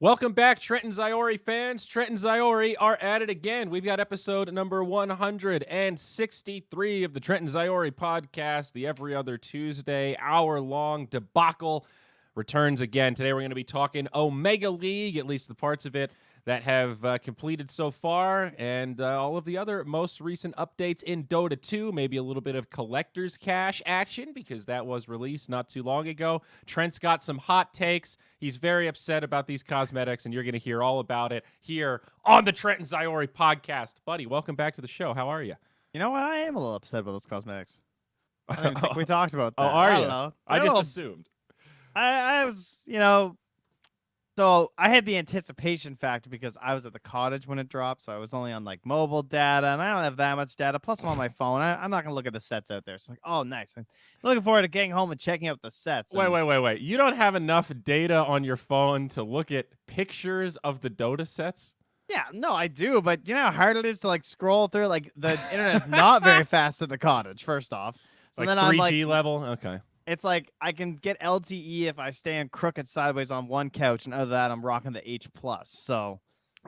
Welcome back, Trent and Zyori fans. Trent and Zyori are at it again. We've got episode number 163 of the Trent and Zyori podcast. The every other Tuesday hour-long debacle returns again. Today we're going to be talking Omega League, at least the parts of it that have completed so far, and all of the other most recent updates in Dota 2, maybe a little bit of collector's cash action, because that was released not too long ago. Trent's got some hot takes. He's very upset about these cosmetics, and you're going to hear all about it here on the Trent and Zyori podcast. Buddy, welcome back to the show. How are you? You know what? I am a little upset about those cosmetics. I don't even think we talked about that. Oh, are I you? don't know. I just assumed. I was, so I had the anticipation factor because I was at the cottage when it dropped, so I was only on like mobile data, and I don't have that much data. Plus, I'm on my phone. I'm not gonna look at the sets out there. So I'm like, oh, nice. I'm looking forward to getting home and checking out the sets. Wait. You don't have enough data on your phone to look at pictures of the Dota sets? Yeah, no, I do, but you know how hard it is to like scroll through? Like the internet's not very fast at the cottage. First off, so Like then 3G I'm level? Okay. It's like I can get LTE if I stand crooked sideways on one couch, and other than that, I'm rocking the H+. So,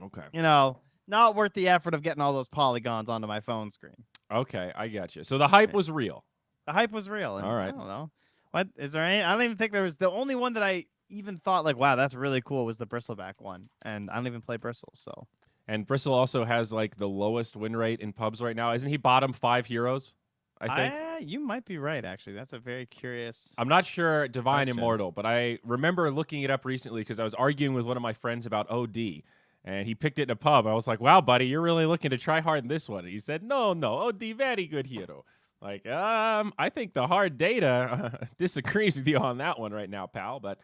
Okay. Not worth the effort of getting all those polygons onto my phone screen. Okay, I got you. So the hype was real. The hype was real. And All right. I don't know. What is there any? I don't even think there was the only one that I even thought like, wow, that's really cool was the bristleback one, and I don't even play bristles. So. And Bristle also has like the lowest win rate in pubs right now. Isn't he bottom 5 heroes? I think. You might be right, actually. That's a very curious. I'm not sure Divine question. Immortal, but I remember looking it up recently because I was arguing with one of my friends about OD, and he picked it in a pub. I was like, wow, buddy, you're really looking to try hard in this one. And he said, no, OD, very good hero. Like, I think the hard data disagrees with you on that one right now, pal. But,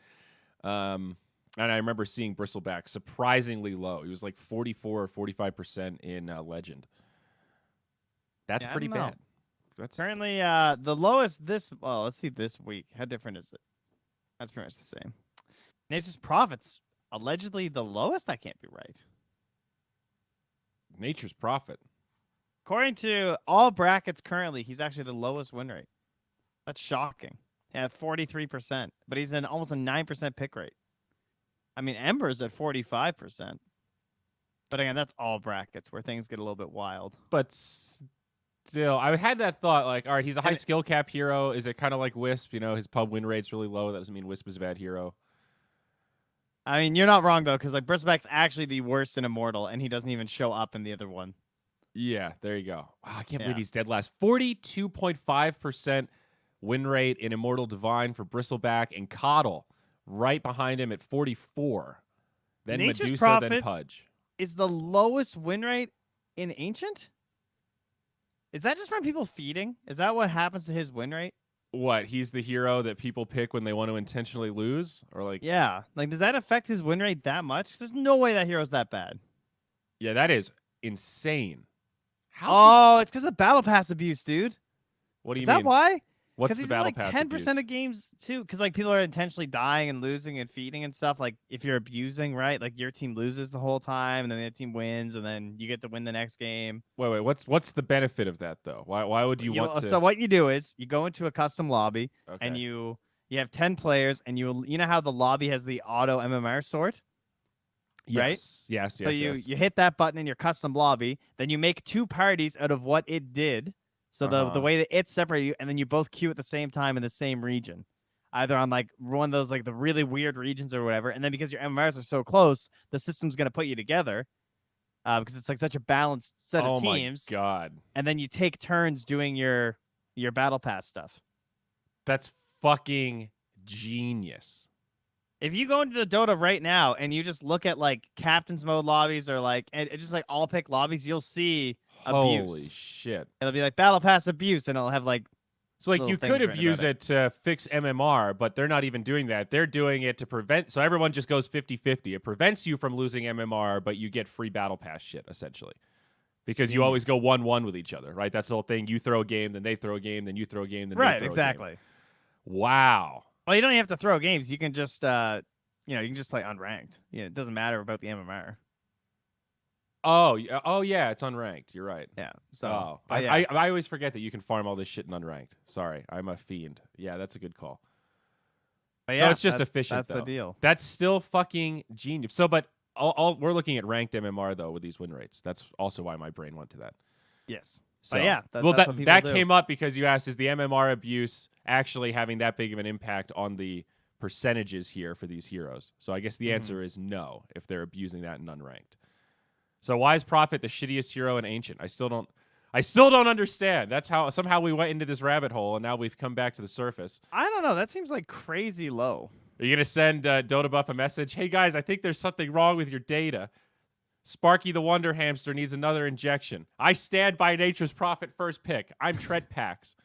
and I remember seeing Bristleback surprisingly low. He was like 44 or 45% in Legend. That's pretty bad. That's Currently, the lowest let's see this week. How different is it? That's pretty much the same. Nature's Profits, allegedly the lowest? That can't be right. Nature's Prophet. According to all brackets currently, he's actually the lowest win rate. That's shocking. At 43%, but he's in almost a 9% pick rate. I mean, Ember's at 45%. But again, that's all brackets where things get a little bit wild. But still, I had that thought, like, all right, he's a high skill cap hero. Is it kind of like Wisp? You know, his pub win rate's really low. That doesn't mean Wisp is a bad hero. I mean, you're not wrong, though, because like Bristleback's actually the worst in Immortal, and he doesn't even show up in the other one. Yeah, there you go. Wow, I can't believe he's dead last. 42.5% win rate in Immortal Divine for Bristleback, and Coddle right behind him at 44. Then Nature's Medusa, Prophet then Pudge. Is the lowest win rate in Ancient? Is that just from people feeding? Is that what happens to his win rate? What, he's the hero that people pick when they want to intentionally lose? Or like, yeah. Like, does that affect his win rate that much? There's no way that hero's that bad. Yeah, that is insane. It's because of Battle Pass abuse, dude. What do you Is mean? that why? What's the he's Battle in, like, Pass 10% abuse? of games, too. Because, like, people are intentionally dying and losing and feeding and stuff. Like, if you're abusing, right? Like, your team loses the whole time, and then the team wins, and then you get to win the next game. Wait. What's the benefit of that, though? Why would you want to? So what you do is you go into a custom lobby, Okay. and you have 10 players, and you know how the lobby has the auto MMR sort? Right? Yes. So you hit that button in your custom lobby, then you make 2 parties out of what it did. So the way that it separated you, and then you both queue at the same time in the same region, either on like one of those like the really weird regions or whatever. And then because your MMRs are so close, the system's gonna put you together because it's like such a balanced set of teams. Oh my god! And then you take turns doing your battle pass stuff. That's fucking genius. If you go into the Dota right now and you just look at like captain's mode lobbies or like and just like all pick lobbies, you'll see abuse. Holy shit! It'll be like battle pass abuse, and it'll have like so like you could abuse it to fix MMR, but they're not even doing that. They're doing it to prevent. So everyone just goes 50-50. It prevents you from losing MMR, but you get free battle pass shit essentially, because you always go 1-1 with each other, right? That's the whole thing. You throw a game, then they throw a game, then you throw a game, then they throw a game. Exactly. Wow. Well, you don't even have to throw games. You can just you can just play unranked. It doesn't matter about the MMR. Oh yeah, it's unranked. You're right. Yeah. So I always forget that you can farm all this shit in unranked. Sorry, I'm a fiend. Yeah, that's a good call. But So yeah, it's just efficient, that's though. the deal. That's still fucking genius. So, but we're looking at ranked MMR, though, with these win rates. That's also why my brain went to that. Yes. So, But yeah, well, that's what people that do. came up because you asked, is the MMR abuse actually having that big of an impact on the percentages here for these heroes? So I guess the answer is no, if they're abusing that in unranked. So why is Prophet the shittiest hero in Ancient? I still don't understand. That's how somehow we went into this rabbit hole, and now we've come back to the surface. I don't know. That seems like crazy low. Are you gonna send Dota Buff a message? Hey guys, I think there's something wrong with your data. Sparky the Wonder Hamster needs another injection. I stand by Nature's Prophet first pick. I'm Trent Pax.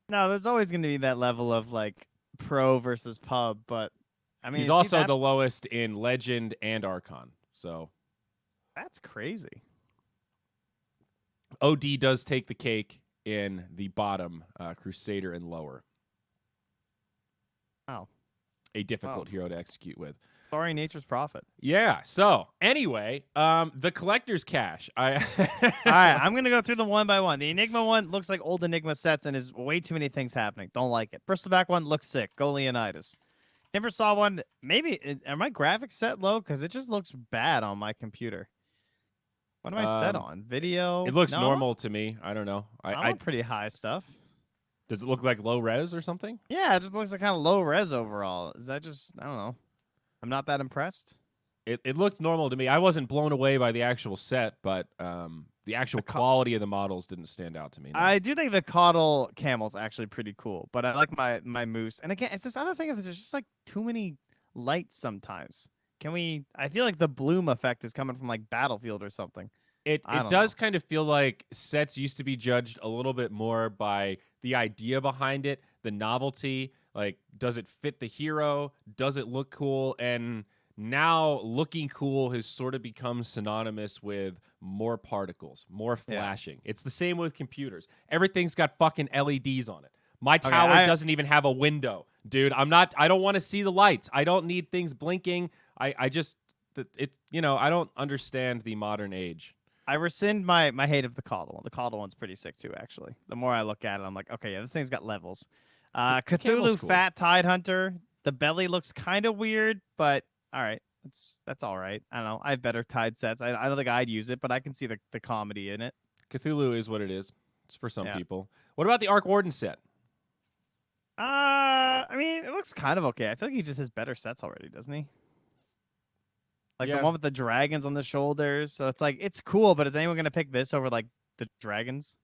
No, there's always going to be that level of like pro versus pub, but I mean, He's also the lowest in Legend and Archon. So that's crazy. OD does take the cake in the bottom, Crusader and lower. Wow. A difficult hero to execute with. Sorry, Nature's Prophet. Yeah. So anyway, the collector's cache. All right, I'm gonna go through them one by one. The Enigma one looks like old Enigma sets and is way too many things happening. Don't like it. Bristleback one looks sick. Go Leonidas. Timbersaw one, maybe are my graphics set low? Because it just looks bad on my computer. What am I set on? Video? It looks No? normal to me. I don't know. I'm I on pretty high stuff. Does it look like low res or something? Yeah, it just looks like kind of low res overall. Is that just, I don't know. I'm not that impressed. It looked normal to me. I wasn't blown away by the actual set, but the actual quality of the models didn't stand out to me. No. I do think the Caudal Camel's actually pretty cool, but I like my Moose. And again, it's this other thing of there's just like too many lights sometimes. I feel like the bloom effect is coming from like Battlefield or something. It does kind of feel like sets used to be judged a little bit more by the idea behind it, the novelty, like does it fit the hero, does it look cool, and now looking cool has sort of become synonymous with more particles, more flashing. Yeah. It's the same with computers. Everything's got fucking LEDs on it. My tower doesn't even have a window, dude. I don't want to see the lights. I don't need things blinking. I don't understand the modern age. I rescind my hate of the Caudal one. The Caudal one's pretty sick too, actually. The more I look at it, I'm like, okay, yeah, this thing's got levels. Cthulhu cool. Fat Tide Hunter. The belly looks kind of weird, but all right. That's all right. I don't know. I have better Tide sets. I don't think I'd use it, but I can see the comedy in it. Cthulhu is what it is. It's for some people. What about the Arc Warden set? I mean, it looks kind of okay. I feel like he just has better sets already, doesn't he? Like the one with the dragons on the shoulders. So it's like, it's cool, but is anyone going to pick this over like the dragons?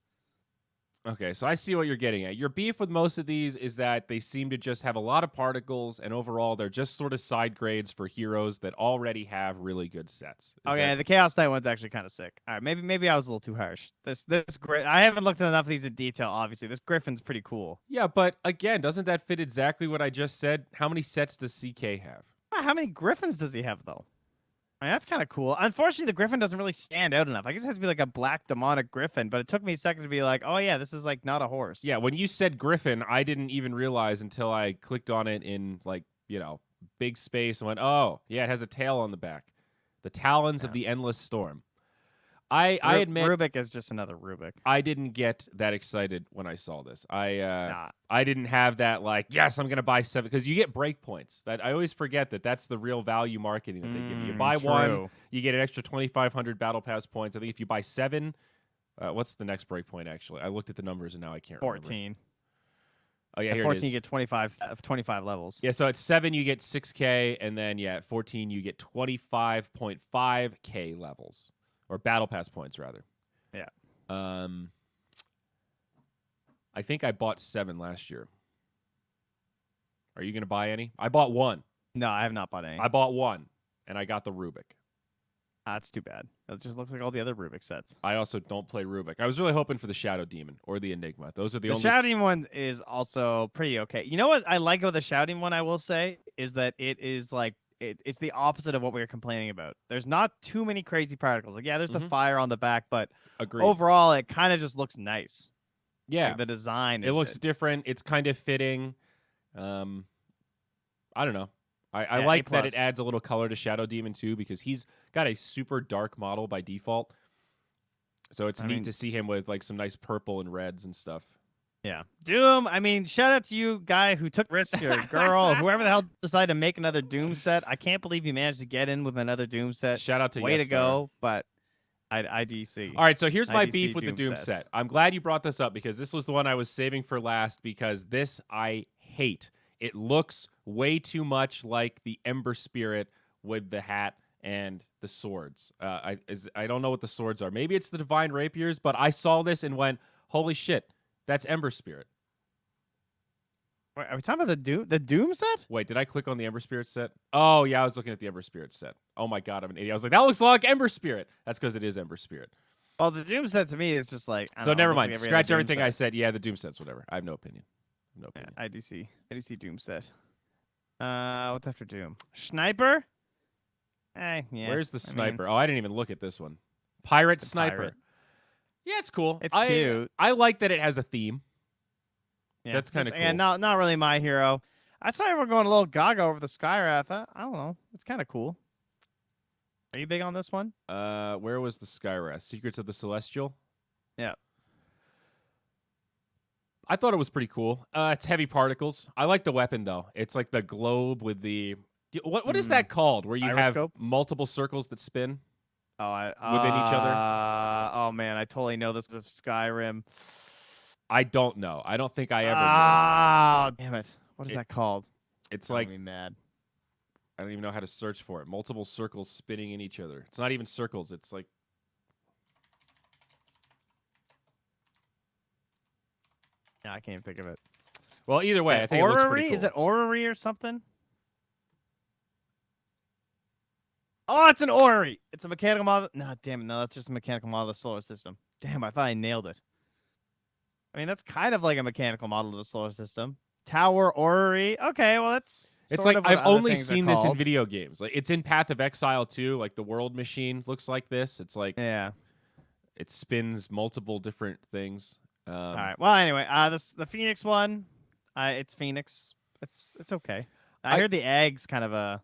Okay, so I see what you're getting at. Your beef with most of these is that they seem to just have a lot of particles, and overall, they're just sort of side grades for heroes that already have really good sets. The Chaos Knight one's actually kind of sick. All right, maybe I was a little too harsh. I haven't looked at enough of these in detail, obviously. This Griffin's pretty cool. Yeah, but again, doesn't that fit exactly what I just said? How many sets does CK have? How many Griffins does he have, though? I mean, that's kind of cool. Unfortunately, the Griffin doesn't really stand out enough. I guess it has to be like a black demonic Griffin, but it took me a second to be like, oh, yeah, this is like not a horse. Yeah, when you said Griffin, I didn't even realize until I clicked on it in like, big space and went, oh, yeah, it has a tail on the back. The Talons of the Endless Storm. I admit Rubik is just another Rubik. I didn't get that excited when I saw this. I didn't have that like, yes, I'm gonna buy 7 because you get break points. That I always forget that's the real value marketing that they give you. You buy one, you get an extra 2,500 battle pass points. I think if you buy 7, what's the next break point? Actually, I looked at the numbers and now I can't 14. Remember. Oh yeah, at here 14 it is. You get 25 levels. Yeah, so at 7 you get 6K, and then at 14 you get 25.5K levels. Or battle pass points, rather. Yeah. I think I bought 7 last year. Are you going to buy any? I bought 1. No, I have not bought any. I bought 1, and I got the Rubik. That's too bad. It just looks like all the other Rubik sets. I also don't play Rubik. I was really hoping for the Shadow Demon or the Enigma. Those are the only... The Shadow Demon one is also pretty okay. You know what I like about the Shadow Demon one, I will say, is that it is like, it's the opposite of what we were complaining about. There's not too many crazy particles. Like, yeah, there's the fire on the back, but overall, it kind of just looks nice. Yeah. Like, the design it looks different. It's kind of fitting. I don't know. I like that it adds a little color to Shadow Demon, too, because he's got a super dark model by default. So it's neat to see him with, like, some nice purple and reds and stuff. Yeah. Doom, I mean, shout out to you, guy who took risk, or girl, or whoever the hell decided to make another Doom set. I can't believe you managed to get in with another Doom set. Shout out to Way Yes to Star. go, but IDC. All right, so here's my IDC beef with the Doom sets. set. I'm glad you brought this up because this was the one I was saving for last because this I hate. It looks way too much like the Ember Spirit with the hat and the swords. I don't know what the swords are. Maybe it's the Divine Rapiers, but I saw this and went, holy shit, that's Ember Spirit. Wait, are we talking about the Doom set? Wait, did I click on the Ember Spirit set? Oh, yeah, I was looking at the Ember Spirit set. Oh my god, I'm an idiot. I was like, that looks like Ember Spirit. That's because it is Ember Spirit. Well, the Doom set to me is just like... So never mind. Scratch everything I said. Yeah, the Doom set's whatever. I have no opinion. No opinion. Yeah, IDC Doom set. What's after Doom? Sniper? Yeah. Where's the sniper? Oh, I didn't even look at this one. Pirate Sniper. Pirate. Yeah, it's cool. It's cute. I like that it has a theme. Yeah, that's kind of cool. And not really my hero. I saw everyone going a little gaga over the Skywrath. I don't know. It's kind of cool. Are you big on this one? Where was the Skywrath? Secrets of the Celestial? Yeah. I thought it was pretty cool. It's heavy particles. I like the weapon though. It's like the globe with the what is that called? Where you Gyroscope? have multiple circles that spin Oh, within each other? Oh man, I totally know this of Skyrim. I don't know. I don't think I ever knew. Damn it. What is that called? It's like me mad. I don't even know how to search for it. Multiple circles spinning in each other. It's not even circles. It's like Yeah, I can't think of it. well, either way, I think it looks pretty cool. Is it orrery or something? Oh, it's an orrery. It's a mechanical model. No, damn it. No, that's just a mechanical model of the solar system. Damn, I thought I nailed it. I mean, that's kind of like a mechanical model of the solar system. Tower orrery. Okay, well, that's It's sort like of what I've other only things are seen this in called. video games. Like it's in Path of Exile too. Like the world machine looks like this. It's like Yeah. it spins multiple different things. All right. Well, anyway, the Phoenix one, it's Phoenix. It's okay. I heard the eggs kind of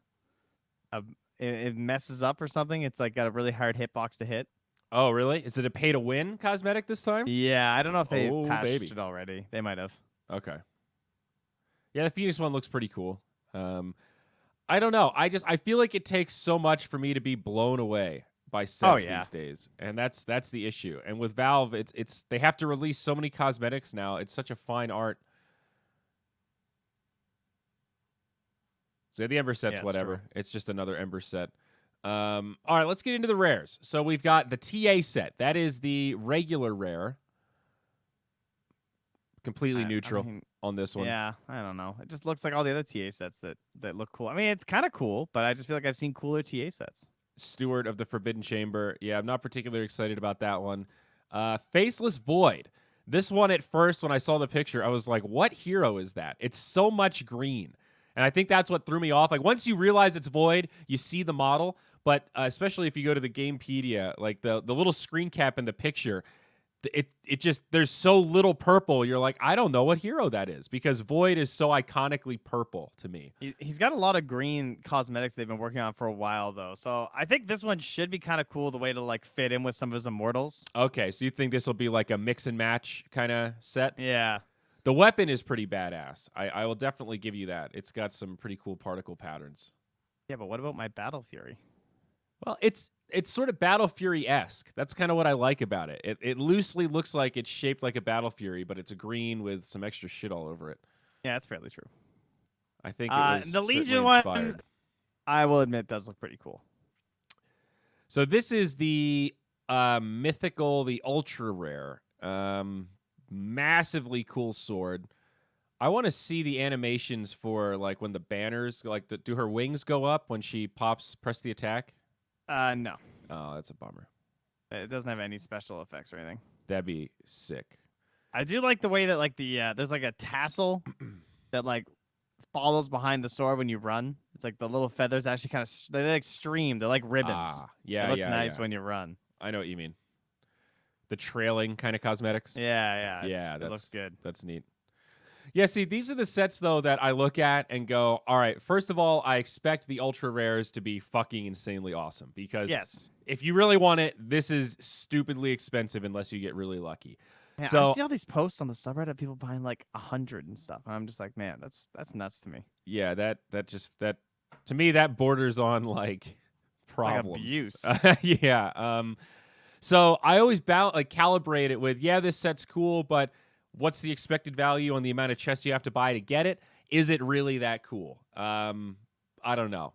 it messes up or something. It's like got a really hard hitbox to hit. Oh, really? Is it a pay to win cosmetic this time? Yeah, I don't know if they patched baby. it already. They might have. Okay. Yeah, the Phoenix one looks pretty cool. I don't know. I feel like it takes so much for me to be blown away by sets these days, and that's the issue. And with Valve, it's they have to release so many cosmetics now. It's such a fine art. So the Ember set's whatever. It's just another Ember set. All right, let's get into the rares. So we've got the TA set. That is the regular rare. Completely neutral on this one. Yeah, I don't know. It just looks like all the other TA sets that look cool. I mean, it's kind of cool, but I just feel like I've seen cooler TA sets. Steward of the Forbidden Chamber. Yeah, I'm not particularly excited about that one. Faceless Void. This one at first, when I saw the picture, I was like, what hero is that? It's so much green. And I think that's what threw me off. Like, once you realize it's Void, you see the model. But especially if you go to the Gamepedia, like the little screen cap in the picture, it just, there's so little purple. You're like, I don't know what hero that is because Void is so iconically purple to me. He's got a lot of green cosmetics they've been working on for a while, though. So I think this one should be kind of cool, the way to like fit in with some of his immortals. Okay, so you think this will be like a mix and match kind of set? Yeah. The weapon is pretty badass. I will definitely give you that. It's got some pretty cool particle patterns. Yeah, but what about my Battle Fury? Well, it's sort of Battle Fury-esque. That's kind of what I like about it. It loosely looks like it's shaped like a Battle Fury, but it's a green with some extra shit all over it. Yeah, that's fairly true. I think it was the Legion one, one, I will admit, does look pretty cool. So this is the mythical, the ultra rare, massively cool sword. I want to see the animations for like when the banners, like do her wings go up when she press the attack? No. Oh, that's a bummer. It doesn't have any special effects or anything. That'd be sick. I do like the way that like there's like a tassel that like follows behind the sword when you run. It's like the little feathers actually kind of they like stream. They're like ribbons. Yeah, it looks nice when you run. I know what you mean. The trailing kind of cosmetics. Yeah. That looks good. That's neat. Yeah, see, these are the sets, though, that I look at and go, all right, first of all, I expect the ultra rares to be fucking insanely awesome because if you really want it, this is stupidly expensive unless you get really lucky. Man, I So see all these posts on the subreddit, people buying like 100 and stuff, and I'm just like, man, that's nuts to me. yeah, that to me that borders on like Like problems. abuse. Yeah. So I always calibrate it with, yeah, this set's cool, but what's the expected value on the amount of chests you have to buy to get it? Is it really that cool? I don't know.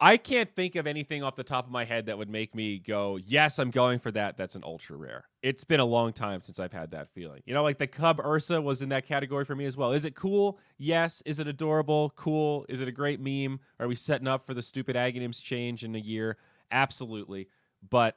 I can't think of anything off the top of my head that would make me go, yes, I'm going for that. That's an ultra rare. It's been a long time since I've had that feeling. You know, like the Cub Ursa was in that category for me as well. Is it cool? Yes. Is it adorable? Cool. Is it a great meme? Are we setting up for the stupid Aghanims change in a year? Absolutely. But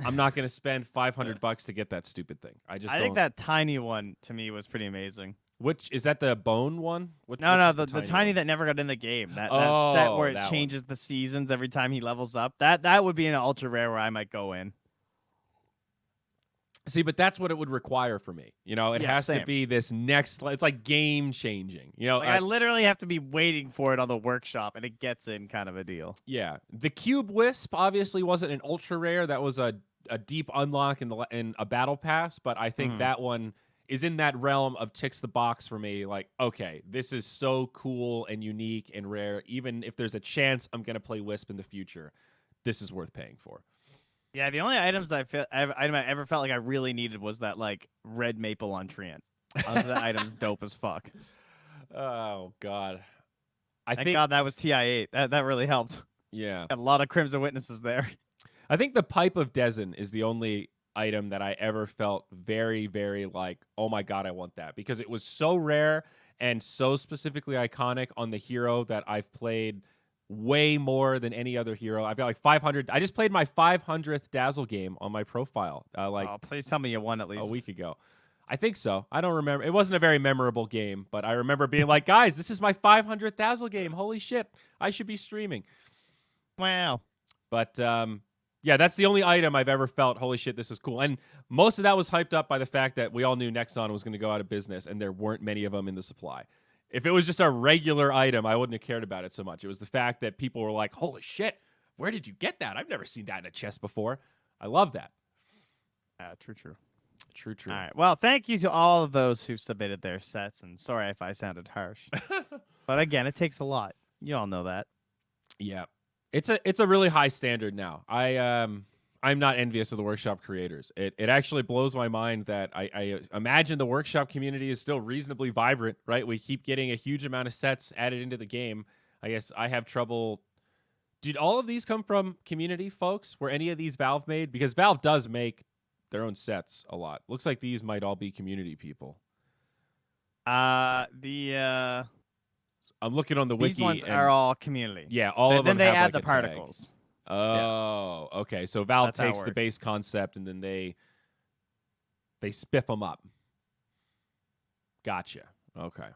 I'm not going to spend $500 to get that stupid thing. I just I don't. think that tiny one to me was pretty amazing. Which is that the bone one? No, Which is the tiny one? that never got in the game. That Oh, set where it that one. changes the seasons every time he levels up. That would be an ultra rare where I might go in. See, but that's what it would require for me. You know, it Yeah, has to same. be this next. It's like game changing. You know, Like I literally have to be waiting for it on the workshop, and it gets in kind of a deal. yeah. The Cube Wisp obviously wasn't an ultra rare. That was a deep unlock in a battle pass. But I think that one is in that realm of ticks the box for me. Like, okay, this is so cool and unique and rare. Even if there's a chance I'm gonna play Wisp in the future, this is worth paying for. Yeah, the only items item I ever felt like I really needed was that like red maple on Treant. That item's dope as fuck. Oh God, Thank God that was TI8. That really helped. Yeah. Got a lot of Crimson Witnesses there. I think the Pipe of Dezen is the only item that I ever felt very, very like, oh my God, I want that. Because it was so rare and so specifically iconic on the hero that I've played way more than any other hero. I've got like 500. I just played my 500th Dazzle game on my profile Oh, please tell me you won at least. a week ago. I think so. I don't remember. It wasn't a very memorable game, but I remember being like, guys, this is my 500th Dazzle game. Holy shit. I should be streaming. Wow. But yeah, that's the only item I've ever felt, holy shit, this is cool. And most of that was hyped up by the fact that we all knew Nexon was going to go out of business, and there weren't many of them in the supply. If it was just a regular item, I wouldn't have cared about it so much. It was the fact that people were like, holy shit, where did you get that? I've never seen that in a chest before. I love that. True. True. All right. Well, thank you to all of those who submitted their sets, and sorry if I sounded harsh. But again, it takes a lot. You all know that. Yeah. It's a really high standard now. I'm not envious of the workshop creators. It actually blows my mind that I imagine the workshop community is still reasonably vibrant, right? We keep getting a huge amount of sets added into the game. I guess I have trouble. Did all of these come from community folks? Were any of these Valve made? Because Valve does make their own sets a lot. Looks like these might all be community people. I'm looking on the wiki. These ones are all community. Yeah, all of them. Then they have add like the a tag. particles. Oh, okay. So Valve That's how it takes the works. base concept and then they spiff them up. Gotcha. Okay.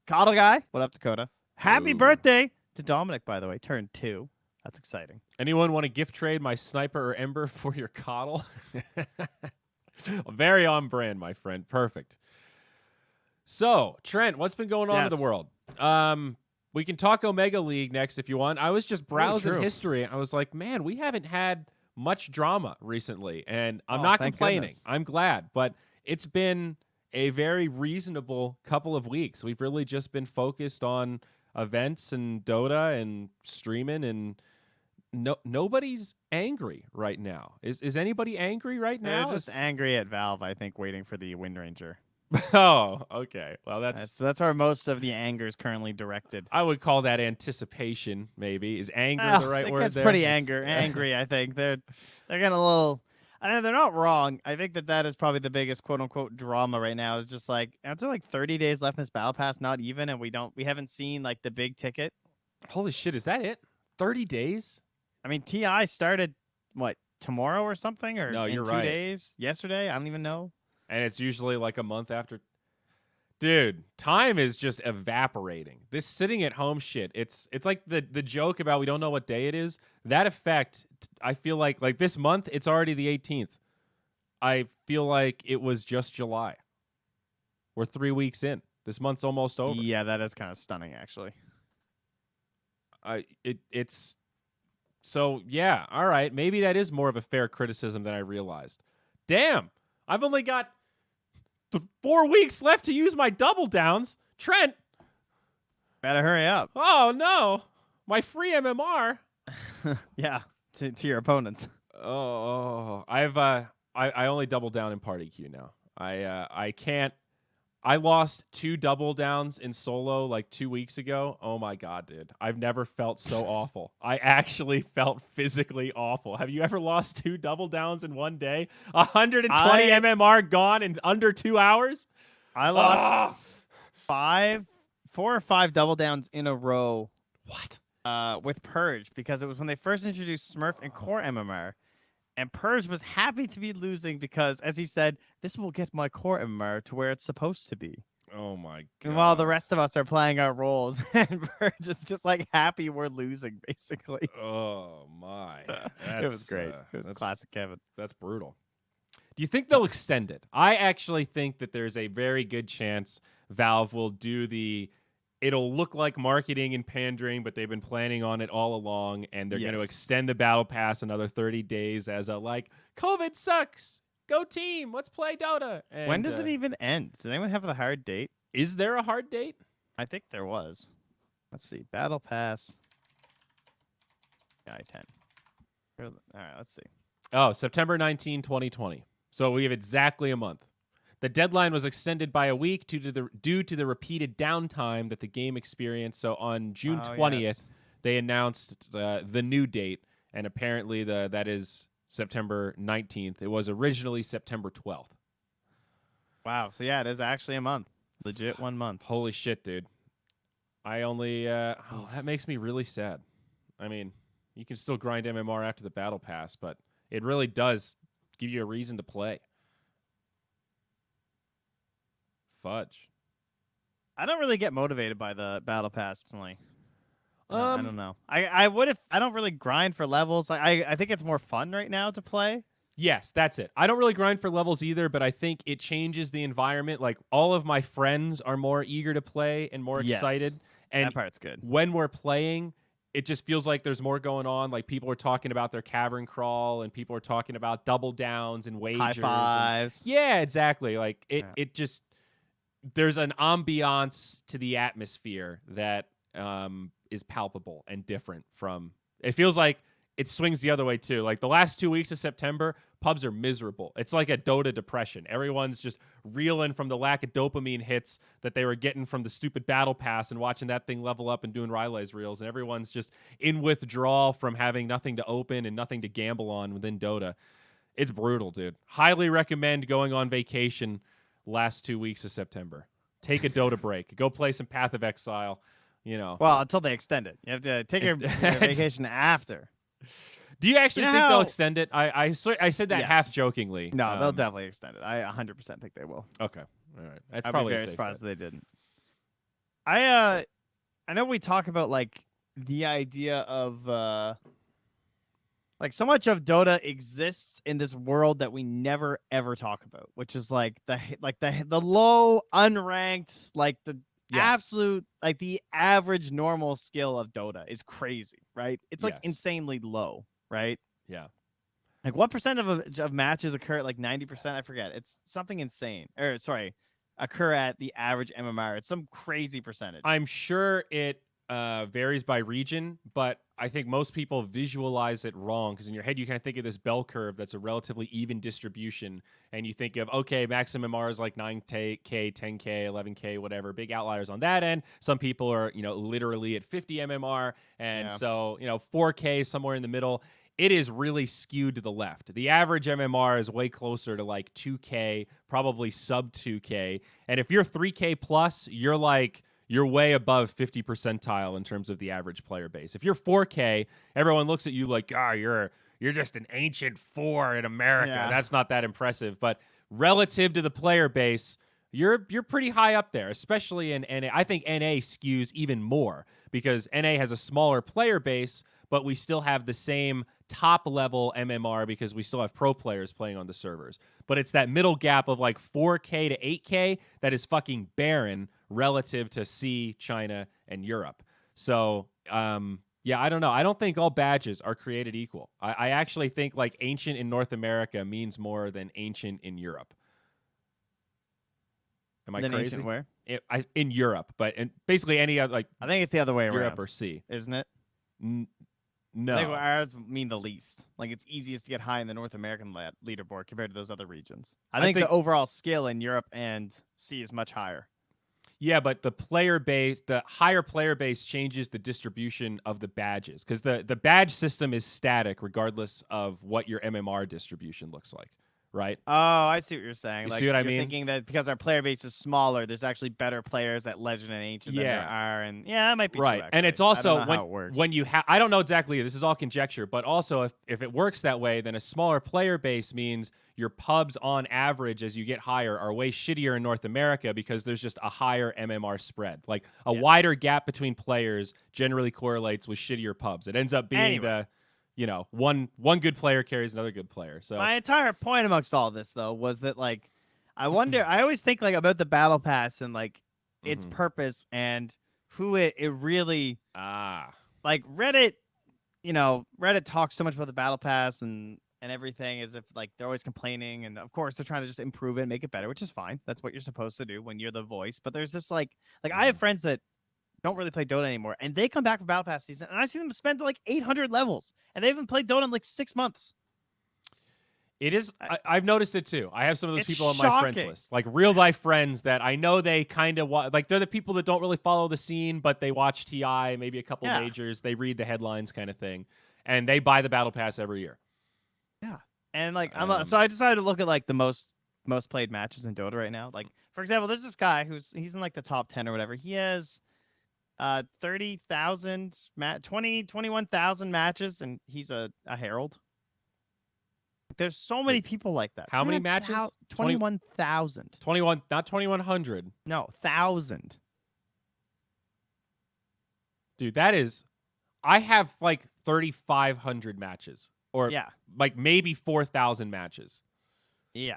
Coddle guy. What up, Dakota? Happy Ooh. birthday to Dominic, by the way. Turned 2. That's exciting. Anyone want to gift trade my sniper or ember for your coddle? Very on brand, my friend. Perfect. So, Trent, what's been going on in the world? We can talk Omega League next if you want. I was just browsing history, and I was like, man, we haven't had much drama recently, and I'm not complaining. Goodness. I'm glad, but it's been a very reasonable couple of weeks. We've really just been focused on events and Dota and streaming, and nobody's angry right now. Is anybody angry right now? They're just angry at Valve, I think, waiting for the Wind Ranger. Oh, okay. Well, that's where most of the anger is currently directed. I would call that anticipation. Maybe is anger the right word? That's there? pretty angry. I think they're getting a little. I mean, they're not wrong. I think that is probably the biggest quote unquote drama right now. Is just like after like 30 days left in this battle pass, not even, and we haven't seen like the big ticket. Holy shit! Is that it? 30 days? I mean, TI started what tomorrow or something, or no, you're in 2 days. Yesterday, I don't even know. And it's usually like a month after. Dude, time is just evaporating. This sitting at home shit. It's like the joke about we don't know what day it is. That effect, I feel like this month, it's already the 18th. I feel like it was just July. We're 3 weeks in. This month's almost over. Yeah, that is kind of stunning, actually. So yeah, all right. Maybe that is more of a fair criticism than I realized. Damn. I've only got 4 weeks left to use my double downs. Trent. Better hurry up. Oh, no. My free MMR. Yeah, to your opponents. Oh, I only double down in party queue now. I can't. I lost 2 double downs in solo like 2 weeks ago. Oh my god, dude. I've never felt so awful. I actually felt physically awful. Have you ever lost 2 double downs in one day? 120 MMR gone in under 2 hours? I lost 4 or 5 double downs in a row. What? With Purge, because it was when they first introduced Smurf and Core MMR. And Purge was happy to be losing because, as he said, this will get my core MMR to where it's supposed to be. Oh my god. And while the rest of us are playing our roles, and Purge is just like happy we're losing, basically. Oh my. It was great. It was classic Kevin. That's brutal. Do you think they'll extend it? I actually think that there's a very good chance Valve will do it'll look like marketing and pandering, but they've been planning on it all along, and they're going to extend the Battle Pass another 30 days as a, like, COVID sucks. Go team. Let's play Dota. And, when does it even end? Does anyone have the hard date? Is there a hard date? I think there was. Let's see. Battle Pass. I-10. All right, let's see. Oh, September 19, 2020. So we have exactly a month. The deadline was extended by a week due to the repeated downtime that the game experienced. So on June 20th, they announced the new date, and apparently that is September 19th. It was originally September 12th. Wow. So yeah, it is actually a month. Legit 1 month. Holy shit, dude. I only that makes me really sad. I mean, you can still grind MMR after the Battle Pass, but it really does give you a reason to play. Fudge. I don't really get motivated by the Battle Pass personally. I don't know. I would if I don't really grind for levels. I think it's more fun right now to play. Yes, that's it. I don't really grind for levels either, but I think it changes the environment. Like, all of my friends are more eager to play and more excited. And that part's good. When we're playing, it just feels like there's more going on. Like, people are talking about their cavern crawl, and people are talking about double downs and wagers. High fives. Yeah, exactly. Like, it just... There's an ambiance to the atmosphere that is palpable and different from... It feels like it swings the other way, too. Like, the last 2 weeks of September, pubs are miserable. It's like a Dota depression. Everyone's just reeling from the lack of dopamine hits that they were getting from the stupid Battle Pass and watching that thing level up and doing Riley's reels. And everyone's just in withdrawal from having nothing to open and nothing to gamble on within Dota. It's brutal, dude. Highly recommend going on vacation last 2 weeks of September. Take a Dota break. Go play some Path of Exile. You know. Well, until they extend it. You have to take your vacation after. Do you actually think they'll extend it? I said that half jokingly. No, they'll definitely extend it. I 100% think they will. Okay. All right. That's I'd probably be very surprised if they didn't. I know we talk about like the idea of like so much of Dota exists in this world that we never ever talk about, which is like the low unranked, like the absolute, like the average normal skill of Dota is crazy, right? It's like insanely low, right? Yeah. Like what percent of matches occur at like 90%? I forget. It's something insane. Or sorry, occur at the average MMR. It's some crazy percentage. I'm sure it varies by region, but I think most people visualize it wrong because in your head you kind of think of this bell curve that's a relatively even distribution, and you think of, okay, maximum MMR is like 9K, 10K, 11K, whatever. Big outliers on that end. Some people are, literally at 50 MMR, and so 4K somewhere in the middle. It is really skewed to the left. The average MMR is way closer to like 2K, probably sub 2K, and if you're 3K plus, you're way above 50 percentile in terms of the average player base. If you're 4K, everyone looks at you like, you're just an ancient 4 in America. Yeah. That's not that impressive. But relative to the player base, you're pretty high up there, especially in NA. I think NA skews even more because NA has a smaller player base, but we still have the same top-level MMR because we still have pro players playing on the servers. But it's that middle gap of like 4K to 8K that is fucking barren relative to C, China, and Europe. So, Yeah, I don't know. I don't think all badges are created equal. I actually think like ancient in North America means more than ancient in Europe. Am I Then crazy? ancient where? In Europe, but in basically any other like I think it's the other way Europe around, or C. isn't it? I think No. ours mean the least. Like it's easiest to get high in the North American leaderboard compared to those other regions. I think the overall skill in Europe and C is much higher. Yeah, but the higher player base changes the distribution of the badges because the badge system is static regardless of what your MMR distribution looks like, right? Oh, I see what you're saying. You Like see what I you're mean? thinking that because our player base is smaller, there's actually better players at Legend and Ancient than there are, and yeah, that might be right. true, And it's I also don't know how it works. when you have I don't know exactly. This is all conjecture, but also if it works that way, then a smaller player base means your pubs on average as you get higher are way shittier in North America because there's just a higher MMR spread. Like a wider gap between players generally correlates with shittier pubs. It ends up being one good player carries another good player. So my entire point amongst all this though was that like I wonder I always think like about the battle pass and like its purpose and who it really like Reddit, Reddit talks so much about the battle pass and everything as if like they're always complaining, and of course they're trying to just improve it and make it better, which is fine. That's what you're supposed to do when you're the voice. But there's just like I have friends that don't really play Dota anymore, and they come back for Battle Pass season, and I see them spend like 800 levels, and they haven't played Dota in like 6 months. It is. I've noticed it too. I have some of those people on shocking. my friends list, like real life friends that I know they kind of like. They're the people that don't really follow the scene, but they watch TI, maybe a couple majors. They read the headlines, kind of thing, and they buy the Battle Pass every year. Yeah, and like so I decided to look at like the most played matches in Dota right now. Like for example, there's this guy he's in like the top 10 or whatever. He has 30,000 21,000 matches, and he's a herald. There's so many people like that. How many matches? 21,000. 21, not 2,100. No, 1,000. Dude, that is. I have like 3,500 matches, or like maybe 4,000 matches. Yeah.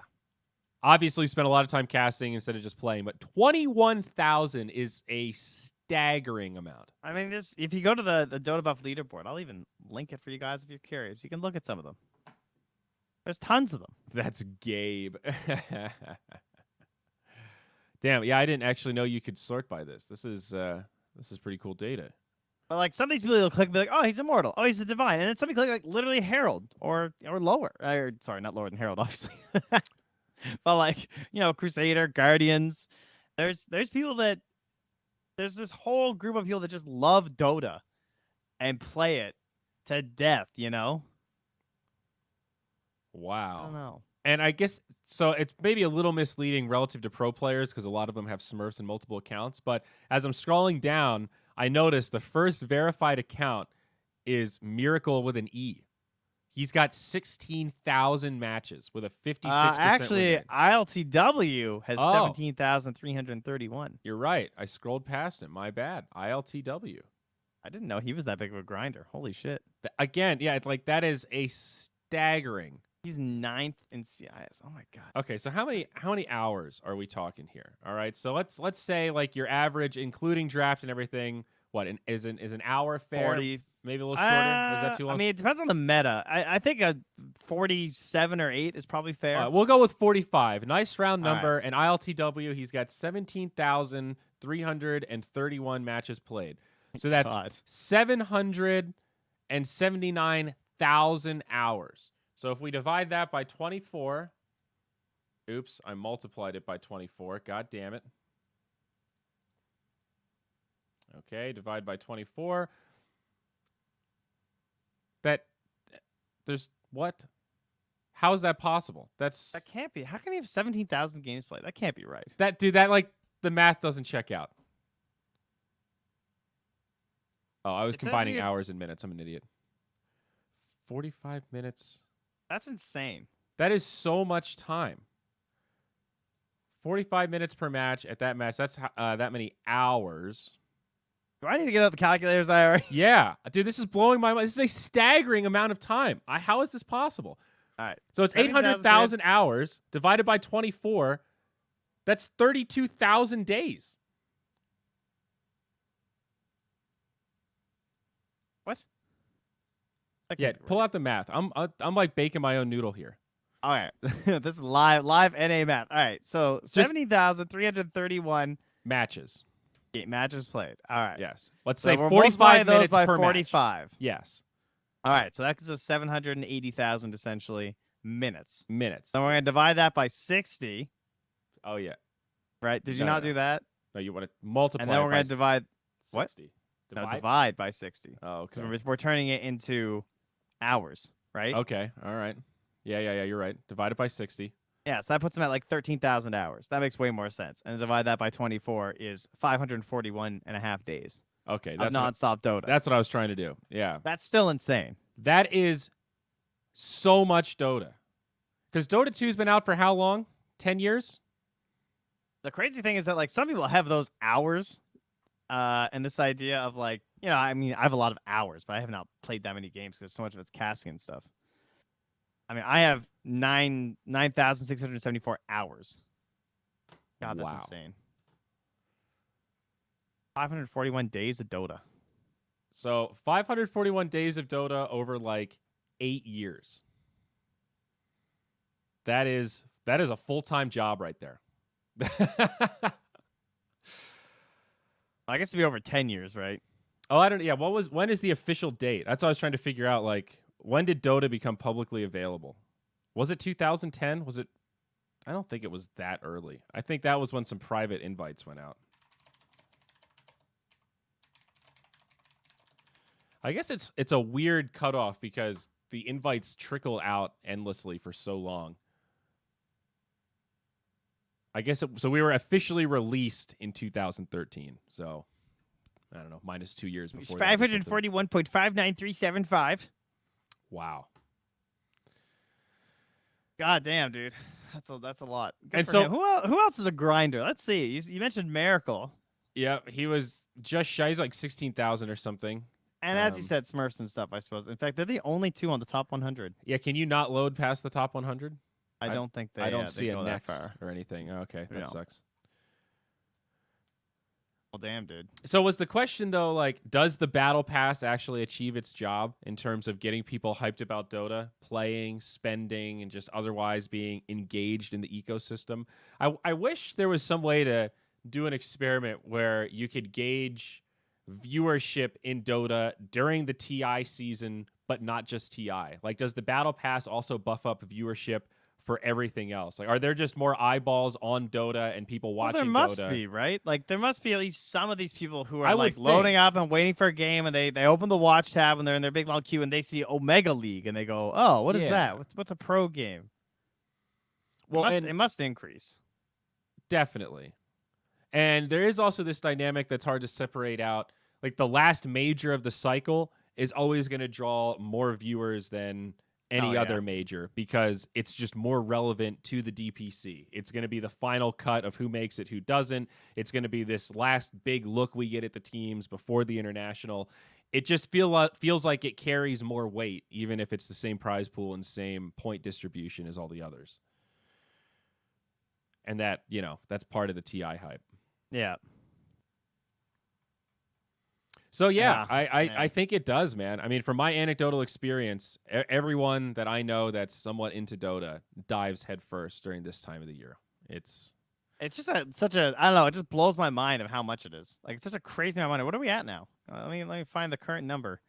Obviously, spent a lot of time casting instead of just playing, but 21,000 is a staggering amount. I mean, if you go to the Dota Buff leaderboard, I'll even link it for you guys if you're curious. You can look at some of them. There's tons of them. That's Gabe. Damn, yeah, I didn't actually know you could sort by this. This is pretty cool data. But like some of these people will click and be like, oh, he's immortal. Oh, he's a divine. And then somebody click like literally Herald or lower. Sorry, not lower than Herald, obviously. But like, Crusader, Guardians. There's people that there's this whole group of people that just love Dota and play it to death, Wow. I don't know. And I guess so it's maybe a little misleading relative to pro players because a lot of them have Smurfs in multiple accounts. But as I'm scrolling down, I noticed the first verified account is Miracle with an E. He's got 16,000 matches with a 56% actually, win rate. ILTW has 17,331. You're right. I scrolled past him. My bad. ILTW. I didn't know he was that big of a grinder. Holy shit. Again, yeah, it's like that is a staggering. He's 9th in CIS. Oh my god. Okay, so how many hours are we talking here? All right, so let's say like your average, including draft and everything. What is an hour fair? 40, maybe a little shorter. Is that too long? I mean, it depends on the meta. I think a 47 or 8 is probably fair. We'll go with 45. Nice round number. And ILTW, he's got 17,331 matches played. So that's 779,000 hours. So if we divide that by 24, oops, I multiplied it by 24. God damn it. Okay, divide by 24. There's what? How is that possible? That can't be. How can he have 17,000 games played? That can't be right. That the math doesn't check out. Oh, I was combining hours and minutes. I'm an idiot. 45 minutes. That's insane. That is so much time. 45 minutes per match at that match. That's that many hours. Do I need to get out the calculators, Zyori? Yeah. Dude, this is blowing my mind. This is a staggering amount of time. How is this possible? All right. So it's 800,000 hours divided by 24. That's 32,000 days. What? Yeah, pull out the math. I'm like baking my own noodle here. All right. This is live NA math. All right. So 70,331 matches. Matches played. All right. Yes. Let's So say we're 45 those minutes by per 45. match. Yes. All right. So that gives us 780,000 essentially minutes. Minutes. So we're going to divide that by 60. Oh, yeah. Right? Did you not do that? No, you want to multiply. And then we're going to divide 60. What? No, divide by 60. Oh, okay. Because we're turning it into hours, right? Okay. All right. Yeah. You're right. Divide it by 60. Yeah, so that puts them at like 13,000 hours. That makes way more sense. And divide that by 24 is 541 and a half days. Okay. That's nonstop Dota. That's what I was trying to do. Yeah. That's still insane. That is so much Dota. Because Dota 2 has been out for how long? 10 years? The crazy thing is that like some people have those hours and this idea of like, I mean, I have a lot of hours, but I have not played that many games because so much of it's casting and stuff. I mean, I have 9,674 hours. God, that's insane. 541 days of Dota. So 541 days of Dota over like 8 years. That is a full-time job right there. I guess it'd be over 10 years, right? Oh, I don't. Yeah, when is the official date? That's what I was trying to figure out. Like, when did Dota become publicly available? Was it 2010? Was it? I don't think it was that early. I think that was when some private invites went out. I guess it's a weird cutoff because the invites trickle out endlessly for so long. I guess so. We were officially released in 2013. So I don't know, minus 2 years before. 541.59375. Wow. God damn, dude, that's a lot. Good and for so him. Who else is a grinder? Let's see. You mentioned Miracle. Yeah, he was just shy. He's like 16,000 or something. And as you said, Smurfs and stuff, I suppose. In fact, they're the only two on the top 100. Yeah, can you not load past the top 100? I don't think they. I don't see a next far. or anything. Okay, that sucks. Well, damn, dude. So was the question though, like, does the battle pass actually achieve its job in terms of getting people hyped about Dota, playing, spending, and just otherwise being engaged in the ecosystem? I wish there was some way to do an experiment where you could gauge viewership in Dota during the TI season, but not just TI. Like, does the battle pass also buff up viewership for everything else? Like, are there just more eyeballs on Dota and people watching Dota? There must be, right? Like, there must be at least some of these people who are like loading up and waiting for a game, and they open the watch tab and they're in their big long queue and they see Omega League and they go, "Oh, what is that? What's a pro game?" Well, it must increase. Definitely. And there is also this dynamic that's hard to separate out. Like, the last major of the cycle is always going to draw more viewers than any other major because it's just more relevant to the DPC. It's going to be the final cut of who makes it, who doesn't. It's going to be this last big look we get at the teams before the international. It just feels like it carries more weight, even if it's the same prize pool and same point distribution as all the others. And that, that's part of the TI hype. Yeah. So, I think it does, man. I mean, from my anecdotal experience, everyone that I know that's somewhat into Dota dives headfirst during this time of the year. It's just such a, I don't know, it just blows my mind of how much it is. Like, it's such a crazy amount of money. What are we at now? Let me find the current number.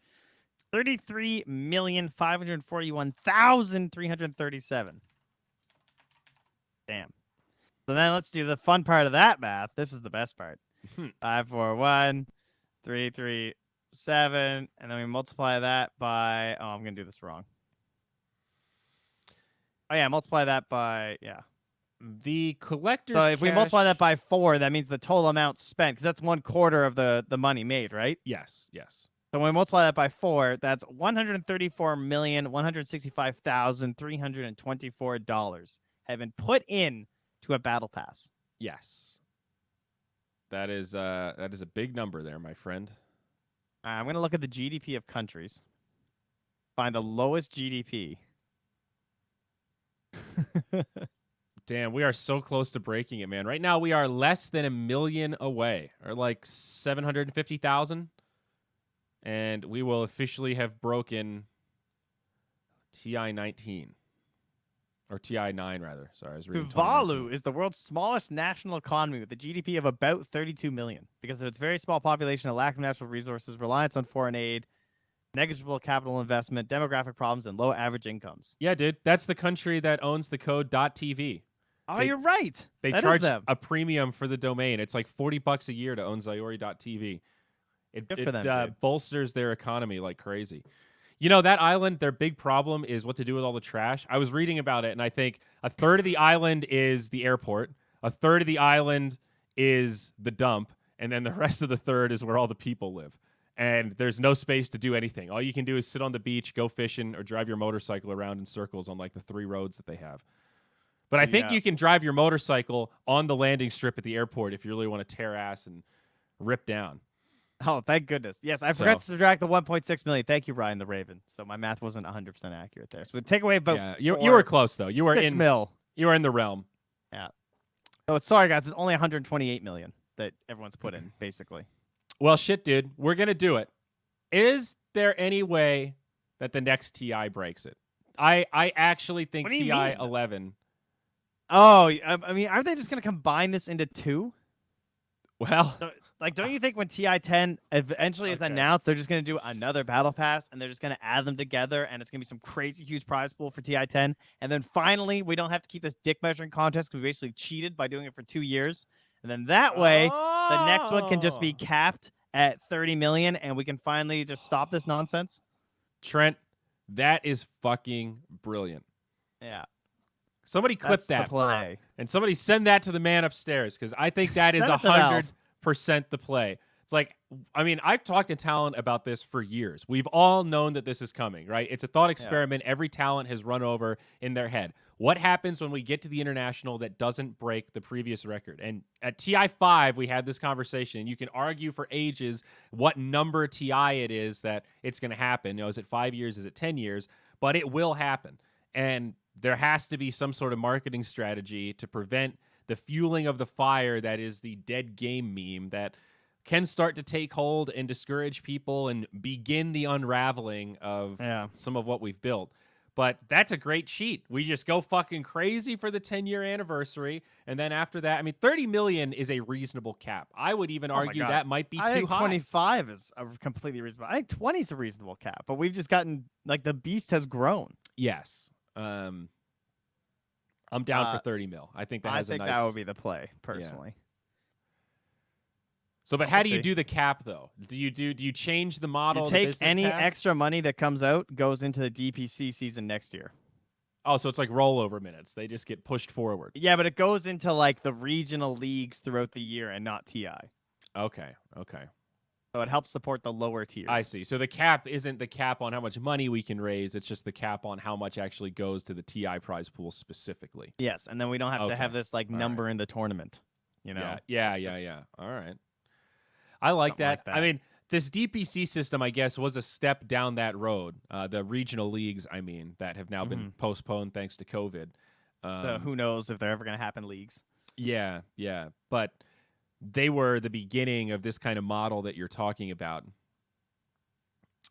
33,541,337. Damn. So then let's do the fun part of that math. This is the best part. 541. 337, and then we multiply that by. Oh, I'm gonna do this wrong. Oh yeah, multiply that by the collector's. So if we multiply that by 4, that means the total amount spent, because that's 1/4 of the money made, right? Yes. So when we multiply that by 4, that's $134,165,324 have been put in to a battle pass. Yes. That is a big number there, my friend. I'm going to look at the GDP of countries. Find the lowest GDP. Damn, we are so close to breaking it, man. Right now, we are less than 1 million away, or like 750,000. And we will officially have broken TI-19. Or TI-9, rather. Sorry, I was reading Tuvalu is the world's smallest national economy with a GDP of about 32 million because of its very small population, a lack of natural resources, reliance on foreign aid, negligible capital investment, demographic problems, and low average incomes. Yeah, dude. That's the country that owns the code .tv. Oh, you're right. They That is charge them. a premium for the domain. It's like $40 a year to own Zyori.tv. Good for them, dude. Bolsters their economy like crazy. You know, that island, their big problem is what to do with all the trash. I was reading about it, and I think a third of the island is the airport, a third of the island is the dump, and then the rest of the third is where all the people live. And there's no space to do anything. All you can do is sit on the beach, go fishing, or drive your motorcycle around in circles on like the 3 roads that they have. But I think you can drive your motorcycle on the landing strip at the airport if you really want to tear ass and rip down. Oh, thank goodness. Yes, I forgot to subtract the 1.6 million. Thank you, Ryan the Raven. So my math wasn't 100% accurate there. So we'd take away about you were close though. You were in mil. You were in the realm. Yeah. Oh, sorry guys, it's only 128 million that everyone's put in basically. Well, shit, dude, we're gonna do it. Is there any way that the next TI breaks it? I actually think TI 11. Oh, I mean, aren't they just gonna combine this into 2? Well, like, don't you think when TI-10 eventually is announced, they're just going to do another battle pass, and they're just going to add them together, and it's going to be some crazy huge prize pool for TI-10, and then finally, we don't have to keep this dick measuring contest because we basically cheated by doing it for 2 years, and then that way, the next one can just be capped at 30 million, and we can finally just stop this nonsense? Trent, that is fucking brilliant. Yeah. Somebody clip that. The play. And somebody send that to the man upstairs, because I think that is 100% the play. It's like, I mean, I've talked to talent about this for years. We've all known that this is coming, right? It's a thought experiment every talent has run over in their head. What happens when we get to the international that doesn't break the previous record? And at TI5, we had this conversation, and you can argue for ages what number TI it is that it's going to happen. You know, is it 5 years? Is it 10 years? But it will happen. And there has to be some sort of marketing strategy to prevent the fueling of the fire that is the dead game meme that can start to take hold and discourage people and begin the unraveling of some of what we've built. But that's a great cheat. We just go fucking crazy for the 10-year anniversary, and then after that, I mean, 30 million is a reasonable cap. I would even argue that might be too high. 25 is a completely reasonable. I think 20 is a reasonable cap, but we've just gotten, like, the beast has grown. Yes. I'm down for 30 mil. I think that that would be the play, personally. Yeah. So, but how do you do the cap though? Do you change the model? You take any extra money that comes out goes into the DPC season next year. Oh, so it's like rollover minutes. They just get pushed forward. Yeah, but it goes into like the regional leagues throughout the year and not TI. Okay. So it helps support the lower tiers. I see. So the cap isn't the cap on how much money we can raise. It's just the cap on how much actually goes to the TI prize pool specifically. Yes, and then we don't have to have this like number in the tournament. You know? Yeah. All right. I like that. I mean, this DPC system, I guess, was a step down that road. The regional leagues, I mean, that have now been postponed thanks to COVID. So who knows if they're ever going to happen leagues. Yeah. But they were the beginning of this kind of model that you're talking about,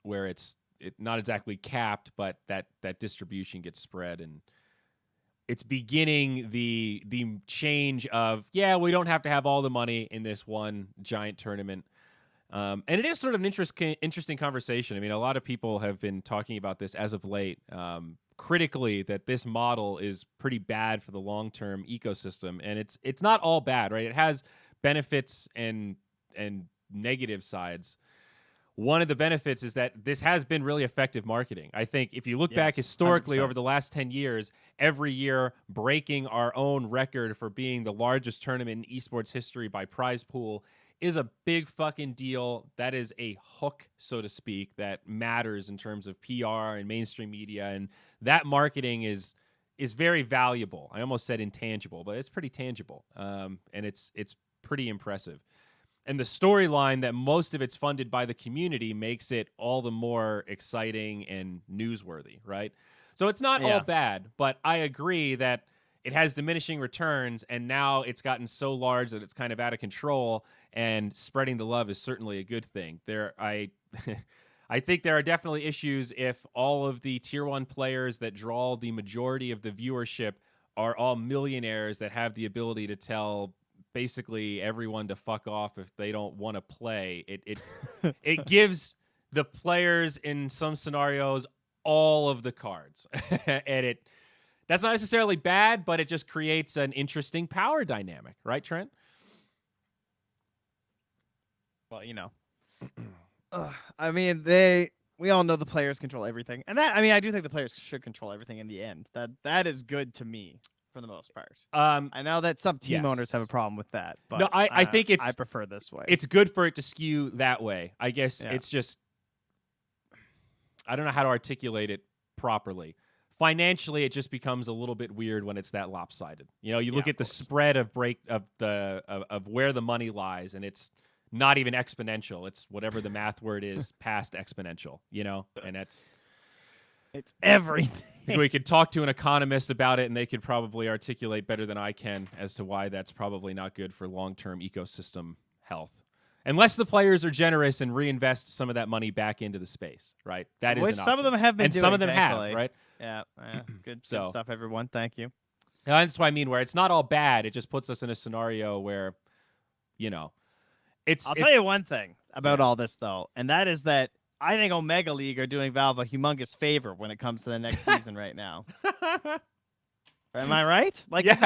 where it's not exactly capped, but that distribution gets spread, and it's beginning the change of, we don't have to have all the money in this one giant tournament. And it is sort of an interesting conversation. I mean, a lot of people have been talking about this as of late, critically, that this model is pretty bad for the long-term ecosystem. And it's not all bad, right? It has benefits and negative sides. One of the benefits is that this has been really effective marketing. I think if you look back historically 100%. Over the last 10 years, every year breaking our own record for being the largest tournament in esports history by prize pool is a big fucking deal. That is a hook, so to speak, that matters in terms of PR and mainstream media. And that marketing is very valuable. I almost said intangible, but it's pretty tangible. And it's pretty impressive. And the storyline that most of it's funded by the community makes it all the more exciting and newsworthy, right? So it's not all bad, but I agree that it has diminishing returns, and now it's gotten so large that it's kind of out of control, and spreading the love is certainly a good thing. I I think there are definitely issues if all of the tier 1 players that draw the majority of the viewership are all millionaires that have the ability to tell basically everyone to fuck off if they don't want to play. It gives the players in some scenarios all of the cards. And that's not necessarily bad, but it just creates an interesting power dynamic, right, Trent? Well, I mean, we all know the players control everything, and I do think the players should control everything in the end. That is good to me for the most part. I know that some team owners have a problem with that, but no, I think I prefer this way. It's good for it to skew that way. I guess it's just, I don't know how to articulate it properly. Financially, it just becomes a little bit weird when it's that lopsided. You look at the spread of where the money lies, and it's not even exponential. It's whatever the math word is past exponential, and it's everything. We could talk to an economist about it, and they could probably articulate better than I can as to why that's probably not good for long-term ecosystem health. Unless the players are generous and reinvest some of that money back into the space, right? That is which an option. some of them have been and doing, some of them thankfully. have, right? Yeah, good stuff, everyone. Thank you. That's what I mean, where it's not all bad. It just puts us in a scenario where, I'll tell you one thing about all this, though, and that is that I think Omega League are doing Valve a humongous favor when it comes to the next season right now. Am I right? Like, yes.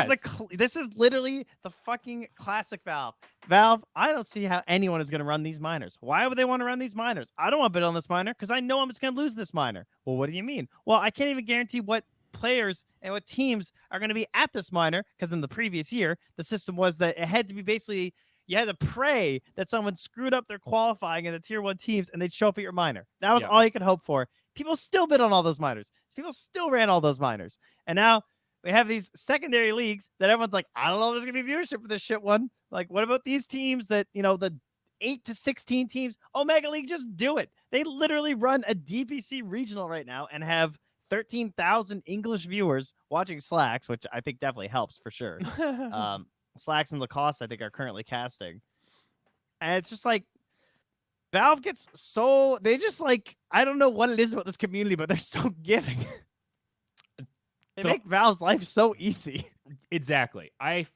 This is literally the fucking classic Valve. Valve, I don't see how anyone is going to run these miners. Why would they want to run these miners? I don't want to bid on this miner because I know I'm just going to lose this miner. Well, what do you mean? Well, I can't even guarantee what players and what teams are going to be at this miner because in the previous year, the system was that it had to be basically, you had to pray that someone screwed up their qualifying in the tier 1 teams and they'd show up at your miner. That was all you could hope for. People still bid on all those miners. People still ran all those miners. And now we have these secondary leagues that everyone's like, I don't know if there's going to be viewership for this shit one. Like, what about these teams that, the 8 to 16 teams? Omega League, just do it. They literally run a DPC regional right now and have 13,000 English viewers watching Slacks, which I think definitely helps for sure. Slacks and Lacoste, I think, are currently casting. And it's just like, Valve gets so, they just like, I don't know what it is about this community, but they're so giving. They make Valve's life so easy. Exactly. I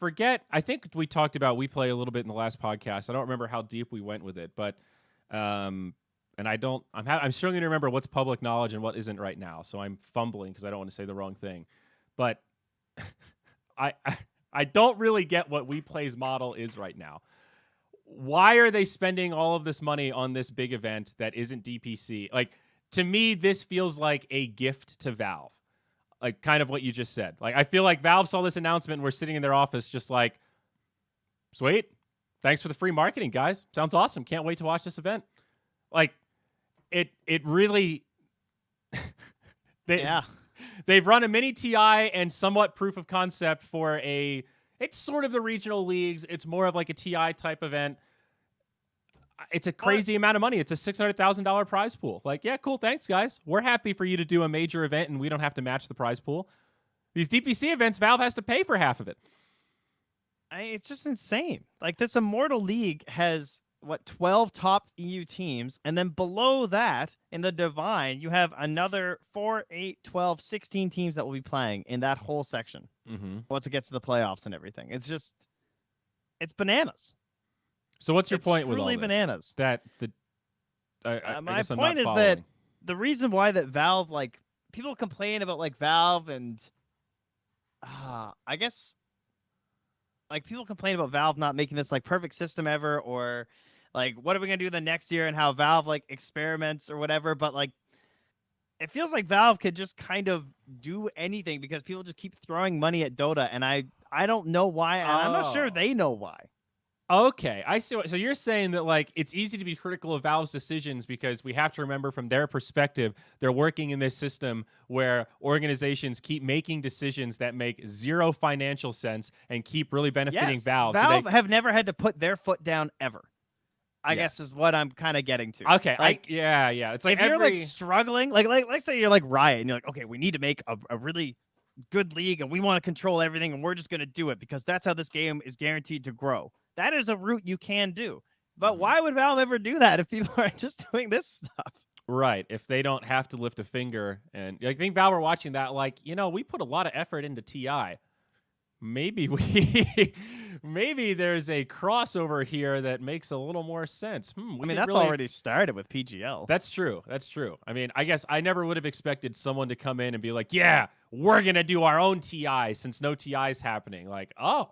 think we talked about We Play a little bit in the last podcast. I don't remember how deep we went with it, but and I'm struggling to remember what's public knowledge and what isn't right now. So I'm fumbling because I don't want to say the wrong thing. But I don't really get what We Play's model is right now. Why are they spending all of this money on this big event that isn't DPC? Like, to me, this feels like a gift to Valve. Like, kind of what you just said. Like, I feel like Valve saw this announcement and we're sitting in their office just like, sweet. Thanks for the free marketing, guys. Sounds awesome. Can't wait to watch this event. Like, it really... They've run a mini TI and somewhat proof of concept for it's sort of the regional leagues. It's more of like a TI type event. It's a crazy amount of money. It's a $600,000 prize pool. Like, yeah, cool. Thanks, guys. We're happy for you to do a major event and we don't have to match the prize pool. These DPC events, Valve has to pay for half of it. It's just insane. Like, this Immortal League has, 12 top EU teams. And then below that, in the Divine, you have another 4, 8, 12, 16 teams that will be playing in that whole section. Once it gets to the playoffs and everything. It's bananas. So what's your point with all this? Truly bananas. That my point is that the reason why that Valve, like, people complain about like Valve and I guess like people complain about Valve not making this like perfect system ever, or like what are we gonna do the next year and how Valve like experiments or whatever. But like it feels like Valve could just kind of do anything because people just keep throwing money at Dota, and I don't know why, and I'm not sure they know why. Okay, I see. So you're saying that like it's easy to be critical of Valve's decisions because we have to remember from their perspective, they're working in this system where organizations keep making decisions that make zero financial sense and keep really benefiting Valve. Valve have never had to put their foot down ever. I guess is what I'm kind of getting to. Okay, like, yeah. It's like if you're like struggling, like say you're like Riot and you're like, okay, we need to make a really good league and we want to control everything and we're just gonna do it because that's how this game is guaranteed to grow. That is a route you can do. But why would Valve ever do that if people are just doing this stuff? Right. If they don't have to lift a finger. And I think Val were watching that like, we put a lot of effort into TI. Maybe maybe there's a crossover here that makes a little more sense. That's already started with PGL. That's true. I mean, I guess I never would have expected someone to come in and be like, yeah, we're going to do our own TI since no TI is happening. Like, oh,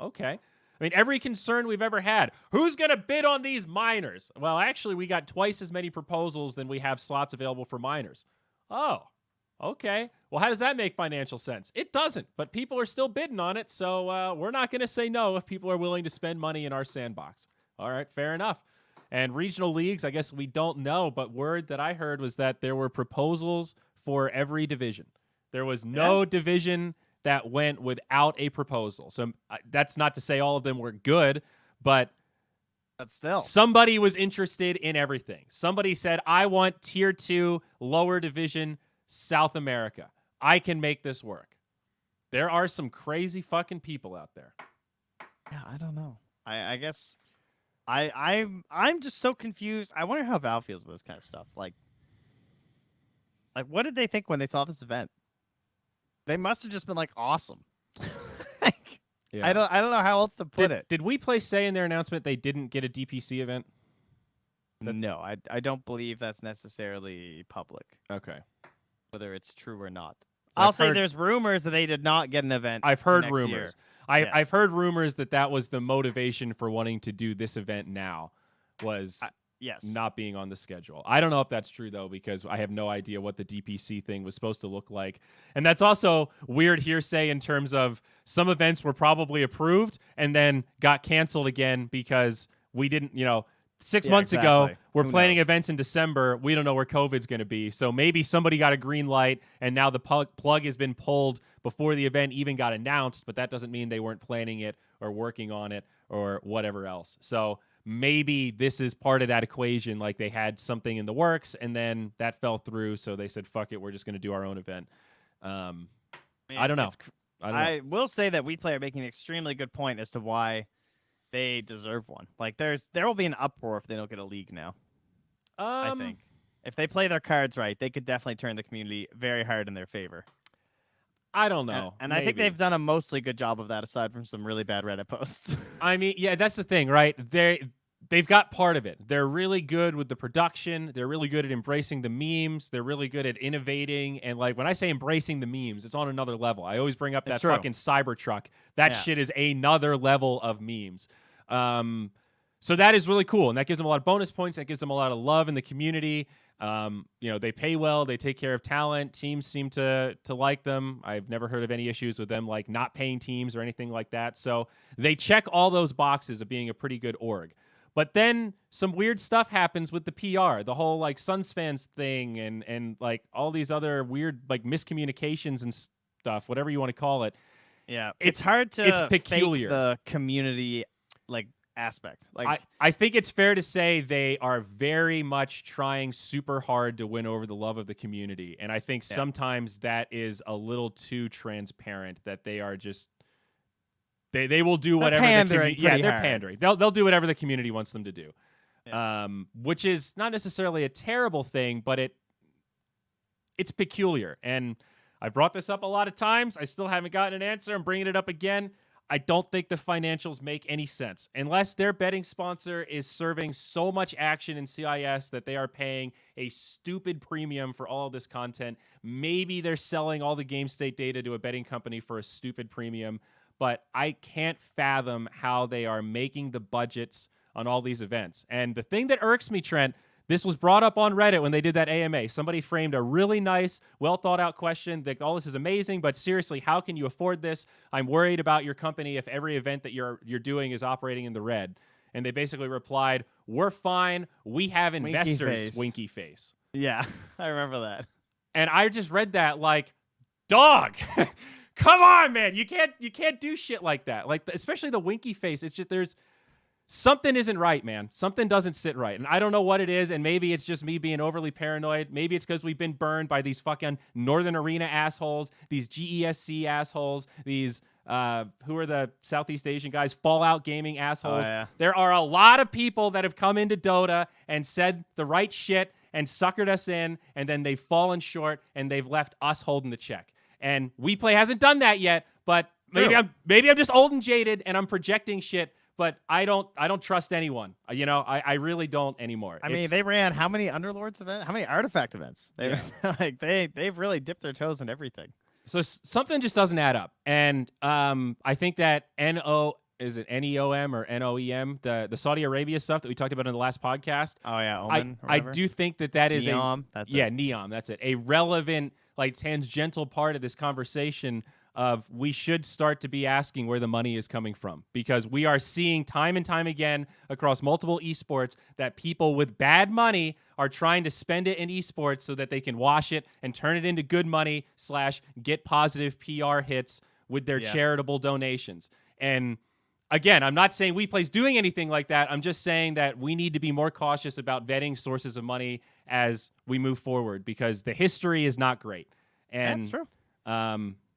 okay. I mean, every concern we've ever had, who's going to bid on these minors? Well, actually, we got twice as many proposals than we have slots available for minors. Oh, okay. Well, how does that make financial sense? It doesn't, but people are still bidding on it, so we're not going to say no if people are willing to spend money in our sandbox. All right, fair enough. And regional leagues, I guess we don't know, but word that I heard was that there were proposals for every division. There was no division that went without a proposal. So that's not to say all of them were good, but still, somebody was interested in everything. Somebody said, I want tier 2 lower division South America. I can make this work. There are some crazy fucking people out there. Yeah, I don't know. I guess I'm just so confused. I wonder how Valve feels about this kind of stuff. Like what did they think when they saw this event? They must have just been like, awesome. Yeah. I don't know how else to put it. Did WePlay say in their announcement they didn't get a DPC event? No, I don't believe that's necessarily public. Okay. Whether it's true or not. So I'll say there's rumors that they did not get an event. I've heard next rumors. Year. I've heard rumors that was the motivation for wanting to do this event now was not being on the schedule. I don't know if that's true, though, because I have no idea what the DPC thing was supposed to look like. And that's also weird hearsay in terms of some events were probably approved and then got canceled again because we didn't, 6 months ago, we're planning events in December. We don't know where COVID's going to be. So maybe somebody got a green light and now the plug has been pulled before the event even got announced, but that doesn't mean they weren't planning it or working on it or whatever else. So maybe this is part of that equation. Like they had something in the works and then that fell through. So they said, fuck it, we're just going to do our own event. I don't know. I will say that WePlay are making an extremely good point as to why they deserve one. Like there will be an uproar if they don't get a league now. I think if they play their cards right, they could definitely turn the community very hard in their favor. I don't know. And I think they've done a mostly good job of that aside from some really bad Reddit posts. I mean, yeah, that's the thing, right? They've got part of it. They're really good with the production. They're really good at embracing the memes. They're really good at innovating. And like when I say embracing the memes, it's on another level. I always bring up that fucking Cybertruck. That shit is another level of memes. So that is really cool. And that gives them a lot of bonus points. That gives them a lot of love in the community. They pay well. They take care of talent. Teams seem to like them. I've never heard of any issues with them like not paying teams or anything like that. So they check all those boxes of being a pretty good org. But then some weird stuff happens with the PR, the whole like Suns fans thing and like all these other weird like miscommunications and stuff, whatever you want to call it. Yeah. It's hard to it's peculiar. Fake the community like aspect. Like I think it's fair to say they are very much trying super hard to win over the love of the community. And I think sometimes that is a little too transparent that they are just They will do whatever they're pandering. They'll do whatever the community wants them to do. Yeah. Which is not necessarily a terrible thing, but it's peculiar. And I've brought this up a lot of times. I still haven't gotten an answer. I'm bringing it up again. I don't think the financials make any sense unless their betting sponsor is serving so much action in CIS that they are paying a stupid premium for all of this content. Maybe they're selling all the game state data to a betting company for a stupid premium. But I can't fathom how they are making the budgets on all these events. And the thing that irks me, Trent, this was brought up on Reddit when they did that AMA. Somebody framed a really nice, well-thought-out question that all this is amazing, but seriously, how can you afford this? I'm worried about your company if every event that you're doing is operating in the red. And they basically replied, we're fine. We have investors, winky face. Yeah, I remember that. And I just read that like, dog. Come on, man. You can't do shit like that. Like, especially the winky face. It's just there's something isn't right, man. Something doesn't sit right. And I don't know what it is. And maybe it's just me being overly paranoid. Maybe it's because we've been burned by these fucking Northern Arena assholes, these GESC assholes, these who are the Southeast Asian guys, Fallout Gaming assholes. Oh, yeah. There are a lot of people that have come into Dota and said the right shit and suckered us in, and then they've fallen short and they've left us holding the check. And WePlay hasn't done that yet, but maybe I'm just old and jaded and I'm projecting shit. But I don't trust anyone. I really don't anymore. I mean, they ran how many Underlords events? How many Artifact events? They've really dipped their toes in everything. So something just doesn't add up. And I think that NEOM or NOEM, the Saudi Arabia stuff that we talked about in the last podcast. Oh yeah, Omen, I do think that is Neom, Neom, that's it. A relevant, like, tangential part of this conversation of we should start to be asking where the money is coming from, because we are seeing time and time again across multiple esports that people with bad money are trying to spend it in esports so that they can wash it and turn it into good money / get positive PR hits with their charitable donations. And again, I'm not saying WePlay's doing anything like that. I'm just saying that we need to be more cautious about vetting sources of money as we move forward, because the history is not great. And that's true.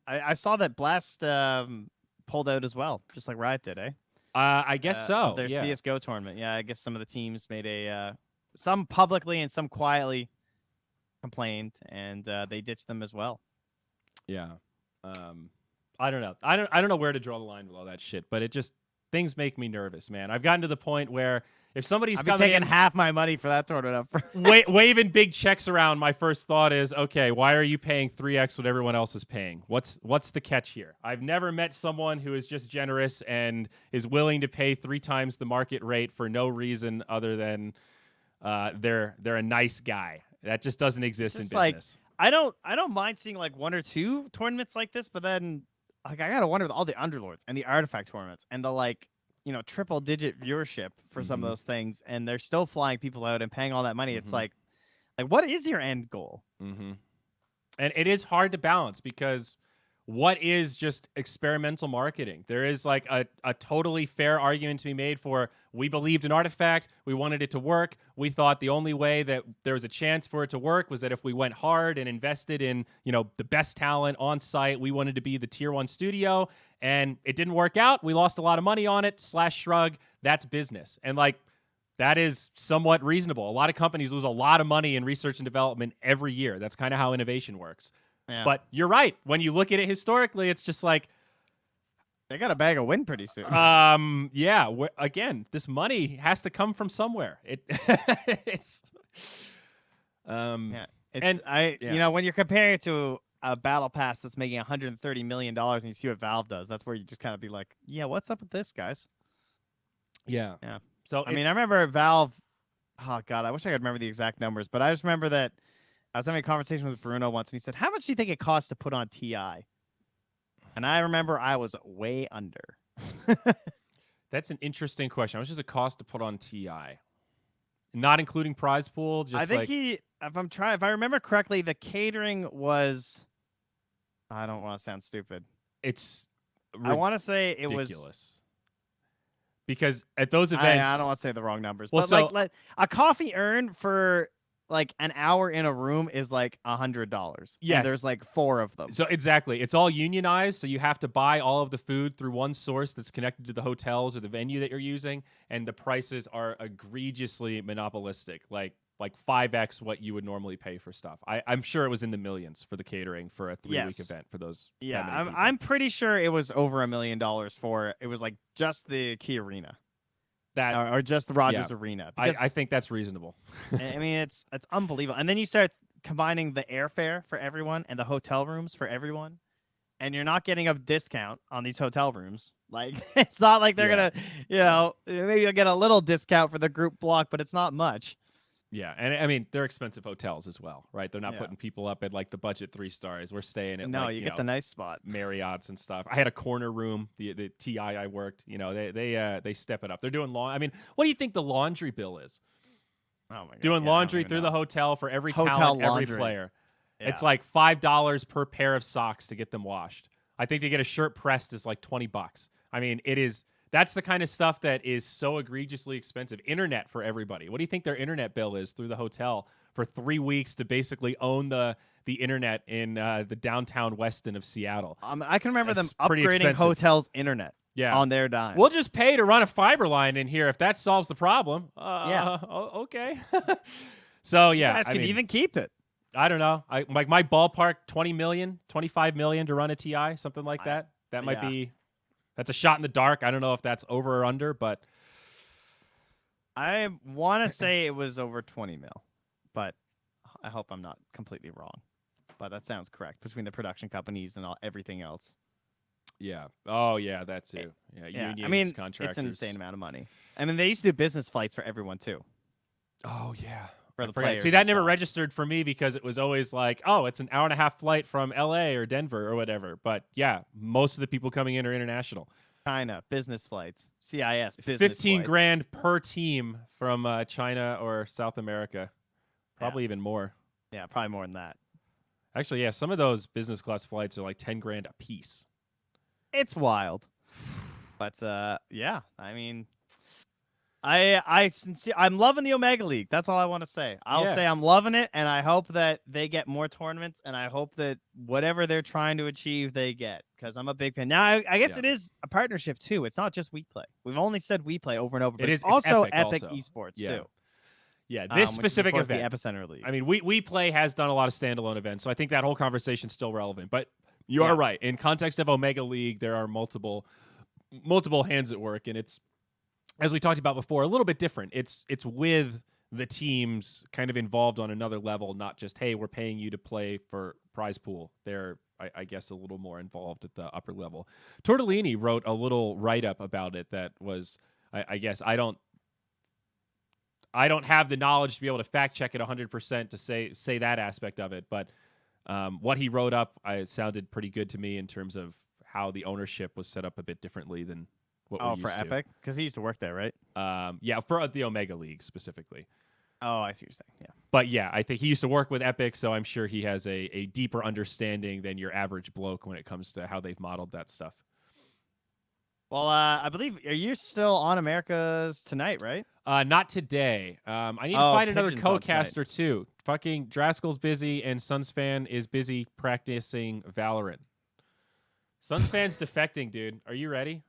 I saw that Blast pulled out as well, just like Riot did, eh? I guess so. Their CSGO tournament. Yeah, I guess some of the teams made some publicly and some quietly complained, and they ditched them as well. Yeah. I don't know. I don't know where to draw the line with all that shit, but things make me nervous, man. I've gotten to the point where if somebody's taking half my money for that tournament up, waving big checks around, my first thought is, okay, why are you paying 3x what everyone else is paying? What's the catch here? I've never met someone who is just generous and is willing to pay 3 times the market rate for no reason other than they're a nice guy. That just doesn't exist in business. I don't mind seeing like 1 or 2 tournaments like this, but then like I gotta wonder with all the Underlords and the Artifact tournaments and the triple-digit viewership for some of those things, and they're still flying people out and paying all that money. It's like what is your end goal? And it is hard to balance, because what is just experimental marketing? There is like a totally fair argument to be made for, we believed in Artifact, we wanted it to work, we thought the only way that there was a chance for it to work was that if we went hard and invested in, the best talent on site, we wanted to be the tier 1 studio, and it didn't work out. We lost a lot of money on it, /shrug, that's business. And like, that is somewhat reasonable. A lot of companies lose a lot of money in research and development every year. That's kind of how innovation works. Yeah. But you're right. When you look at it historically, it's just like, they got a bag of win pretty soon. Again, this money has to come from somewhere. When you're comparing it to a battle pass that's making $130 million and you see what Valve does, that's where you just kind of be like, yeah, what's up with this, guys? Yeah. So I remember Valve. Oh God, I wish I could remember the exact numbers, but I just remember that I was having a conversation with Bruno once, and he said, "How much do you think it costs to put on TI?" And I remember I was way under. That's an interesting question. How much does it cost to put on TI? Not including prize pool. Just I think if I remember correctly, the catering was. I don't want to sound stupid. I want to say it was ridiculous. Because at those events, I don't want to say the wrong numbers. Well, but like a coffee earned for like an hour in a room is like $100. Yes, and there's like 4 of them. So exactly, it's all unionized. So you have to buy all of the food through one source that's connected to the hotels or the venue that you're using, and the prices are egregiously monopolistic, like 5x what you would normally pay for stuff. I'm sure it was in the millions for the catering for a 3-week event for those. Yeah, I'm pretty sure it was over $1 million for it was like just the Key Arena. Or just the Rogers Arena. I think that's reasonable. I mean, it's unbelievable. And then you start combining the airfare for everyone and the hotel rooms for everyone, and you're not getting a discount on these hotel rooms. Like, it's not like they're gonna, maybe you'll get a little discount for the group block, but it's not much. Yeah, and I mean, they're expensive hotels as well, right? They're not putting people up at like the budget 3 stars. We're staying at you get the nice spot, Marriott's and stuff. I had a corner room. The TI I worked, they step it up. They're doing I mean, what do you think the laundry bill is? Oh my God, doing laundry through the hotel for every talent, every player. Yeah. It's like $5 per pair of socks to get them washed. I think to get a shirt pressed is like $20. I mean, it is. That's the kind of stuff that is so egregiously expensive. Internet for everybody. What do you think their internet bill is through the hotel for 3 weeks to basically own the internet in the downtown Weston of Seattle? I can remember them upgrading hotels' internet on their dime. We'll just pay to run a fiber line in here if that solves the problem. Okay. So You yeah, guys can even keep it. I don't know. Like my ballpark, 20 million, 25 million to run a TI, something like that. That might be. That's a shot in the dark. I don't know if that's over or under, but I want to say it was over 20 mil, but I hope I'm not completely wrong. But that sounds correct between the production companies and everything else. yeah. Oh yeah, that too. Yeah, unions, I mean, contractors. it's an insane amount of money. I mean, they used to do business flights for everyone too. Oh yeah. For the I forgot. players See, that and never stuff. registered for me because it was always like, oh, it's an hour and a half flight from LA or Denver or whatever. But yeah, most of the people coming in are international. China business flights, CIS business 15 flights. grand per team from China or South America. Probably even more. Yeah, probably more than that. Actually, yeah, some of those business class flights are like 10 grand a piece. It's wild. But yeah, I mean, I'm loving the Omega League. That's all I want to say. I'll say I'm loving it, and I hope that they get more tournaments, and I hope that whatever they're trying to achieve, they get. Because I'm a big fan. Now, I guess it is a partnership too. It's not just We Play. We've only said We Play over and over, but it's also Epic Esports too. Yeah, this specific which is, of event, the Epicenter League. I mean, We Play has done a lot of standalone events, so I think that whole conversation's still relevant. But you are right. In context of Omega League, there are multiple hands at work, and it's, as we talked about before, a little bit different. It's with the teams kind of involved on another level, not just, hey, we're paying you to play for prize pool. They're, I guess, a little more involved at the upper level. Tortellini wrote a little write-up about it that was, I guess, I don't have the knowledge to be able to fact check it 100% to say that aspect of it, but what he wrote up, it sounded pretty good to me in terms of how the ownership was set up a bit differently than what we used to. Oh, for Epic? Because he used to work there, right? Yeah, for the Omega League specifically. Oh, I see what you're saying. Yeah. But yeah, I think he used to work with Epic, so I'm sure he has a deeper understanding than your average bloke when it comes to how they've modeled that stuff. Well, I believe, are you still on America's tonight, right? Not today. I need to find another Pigeon's on co-caster too. Fucking Draskell's busy and Sunsfan is busy practicing Valorant. Sunsfan's defecting, dude. Are you ready?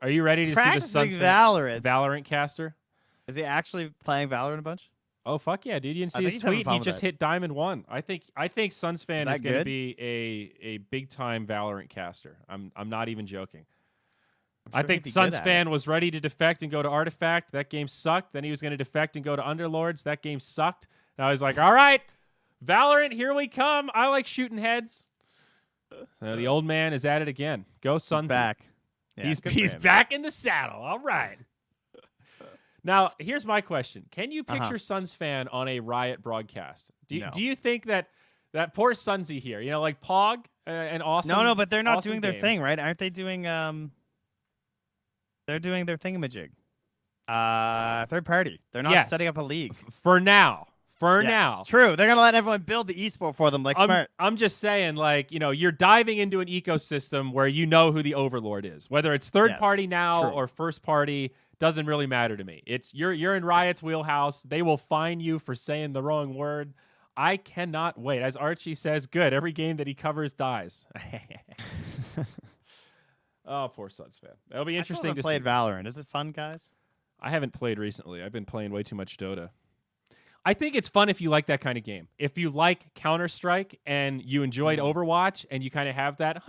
Are you ready to see the Sunsfan Valorant caster? Is he actually playing Valorant a bunch? Oh fuck yeah, dude! You didn't see his tweet? He just hit Diamond 1. I think Sunsfan is going to be a big time Valorant caster. I'm not even joking. I think Sunsfan was ready to defect and go to Artifact. That game sucked. Then he was going to defect and go to Underlords. That game sucked. And I was like, all right, Valorant, here we come. I like shooting heads. The old man is at it again. Go Sunsy. He's back. Yeah, he's back in the saddle. All right. Now, here's my question. Can you picture Sunsfan on a Riot broadcast? Do you think that poor Sunsy here, like Pog and Awesome? No, but they're not doing their thing, right? Aren't they doing they're doing their thingamajig. Third party. They're not setting up a league. For now. Now. True. They're going to let everyone build the esport for them smart. I'm just saying, you're diving into an ecosystem where you know who the overlord is. Whether it's third party now or first party, doesn't really matter to me. It's you're in Riot's wheelhouse. They will fine you for saying the wrong word. I cannot wait. As Archie says, good. Every game that he covers dies. Oh, poor Suns fan. It'll be interesting to see. Played Valorant. Is it fun, guys? I haven't played recently. I've been playing way too much Dota. I think it's fun if you like that kind of game. If you like Counter-Strike and you enjoyed Overwatch and you kind of have that,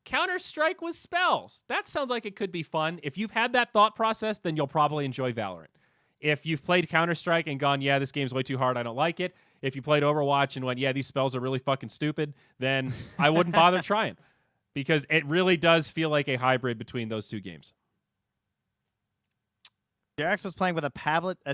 Counter-Strike with spells. That sounds like it could be fun. If you've had that thought process, then you'll probably enjoy Valorant. If you've played Counter-Strike and gone, yeah, this game's way too hard, I don't like it. If you played Overwatch and went, yeah, these spells are really fucking stupid, then I wouldn't bother trying. Because it really does feel like a hybrid between those two games. Jax was playing with a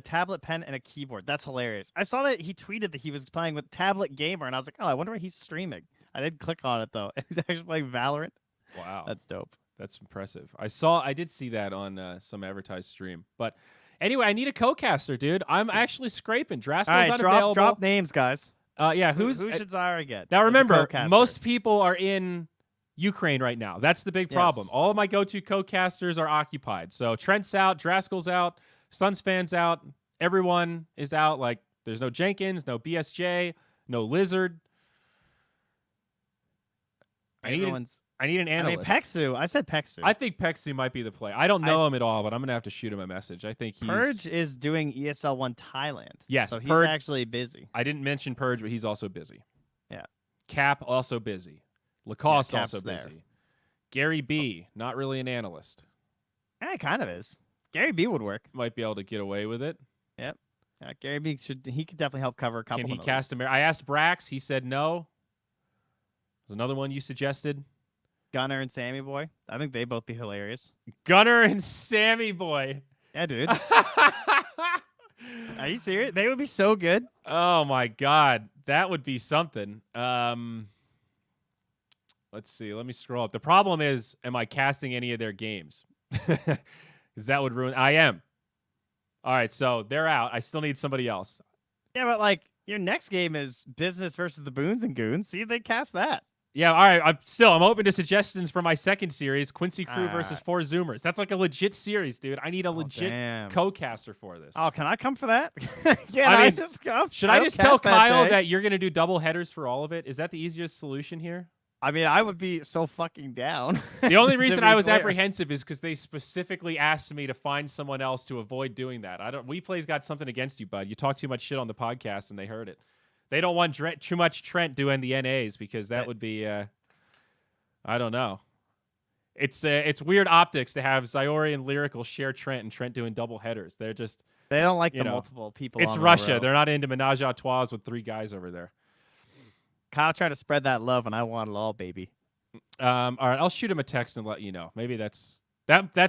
tablet pen, and a keyboard. That's hilarious. I saw that he tweeted that he was playing with Tablet Gamer, and I was like, oh, I wonder why he's streaming. I didn't click on it, though. He's actually playing Valorant. Wow. That's dope. That's impressive. I did see that on some advertised stream. But anyway, I need a co-caster, dude. I'm actually scraping. Draskell's unavailable. Drop names, guys. Yeah, who should Zyori get? Now, remember, most people are in Ukraine right now. That's the big problem. All of my go-to co-casters are occupied. So Trent's out, Draskell's out, Sunsfan's out, everyone is out. Like, there's no Jenkins, no BSJ, no Lizard. Everyone's I need an I mean, analyst. Peksu. I said Peksu. I think Peksu might be the play. I don't know him at all, but I'm going to have to shoot him a message. I think he's... Purge is doing ESL 1 Thailand. Yes, so he's Purge... actually busy. I didn't mention Purge, but he's also busy. Yeah. Cap, also busy. Lacoste, yeah, also there. busy. Gary B, not really an analyst. Yeah, it kind of is. Gary B would work. Might be able to get away with it. Yep. Gary B he could definitely help cover a couple. Can he of cast him? I asked Brax. He said no. There's another one you suggested. Gunner and Sammy Boy. I think they both be hilarious. Gunner and Sammy Boy. Yeah, dude. Are you serious? They would be so good. Oh my God, that would be something. Let's see. Let me scroll up. The problem is, am I casting any of their games? Because that would ruin. I am. All right, so they're out. I still need somebody else. Yeah, but like your next game is Business versus the Boons and Goons. See if they cast that. Yeah, all right. I'm open to suggestions for my second series, Quincy Crew versus 4 Zoomers. That's like a legit series, dude. I need a legit co-caster for this. Oh, can I come for that? I just come? Should I just tell Kyle that you're going to do double headers for all of it? Is that the easiest solution here? I mean, I would be so fucking down. The only reason I was apprehensive is because they specifically asked me to find someone else to avoid doing that. WePlay's got something against you, bud. You talk too much shit on the podcast, and they heard it. They don't want too much Trent doing the NAs because that would be, I don't know. It's weird optics to have Zyori and Lyrical share Trent and Trent doing double headers. They're just they don't like the multiple people. It's Russia. They're not into menage a trois with 3 guys over there. Kyle trying to spread that love, and I want it all, baby. All right, I'll shoot him a text and let you know. Maybe that's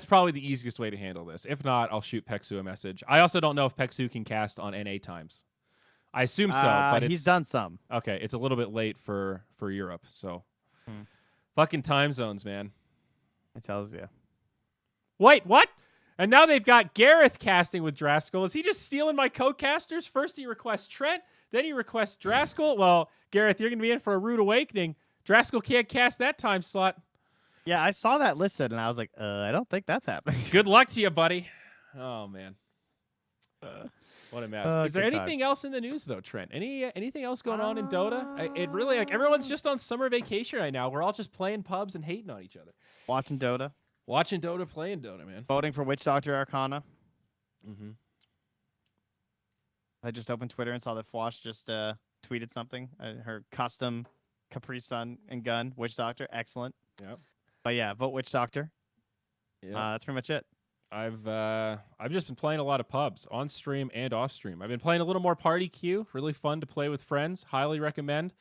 probably the easiest way to handle this. If not, I'll shoot Peksu a message. I also don't know if Peksu can cast on NA times. I assume so, but he's done some. Okay, it's a little bit late for Europe, so fucking time zones, man. It tells you. Wait, what? And now they've got Gareth casting with Draskell. Is he just stealing my co-casters? First he requests Trent, then he requests Draskell. Well, Gareth, you're going to be in for a rude awakening. Draskell can't cast that time slot. Yeah, I saw that listed, and I was like, I don't think that's happening. Good luck to you, buddy. Oh, man. What a mess. Is there anything else in the news, though, Trent? Anything else going on in Dota? It really, everyone's just on summer vacation right now. We're all just playing pubs and hating on each other. Watching Dota. Watching Dota, playing Dota, man. Voting for Witch Doctor Arcana. Mm-hmm. I just opened Twitter and saw that Fwash just tweeted something. Her custom Capri Sun and gun, Witch Doctor. Excellent. Yep. But yeah, vote Witch Doctor. Yep. That's pretty much it. I've just been playing a lot of pubs on stream and off stream. I've been playing a little more Party Queue. Really fun to play with friends. Highly recommend.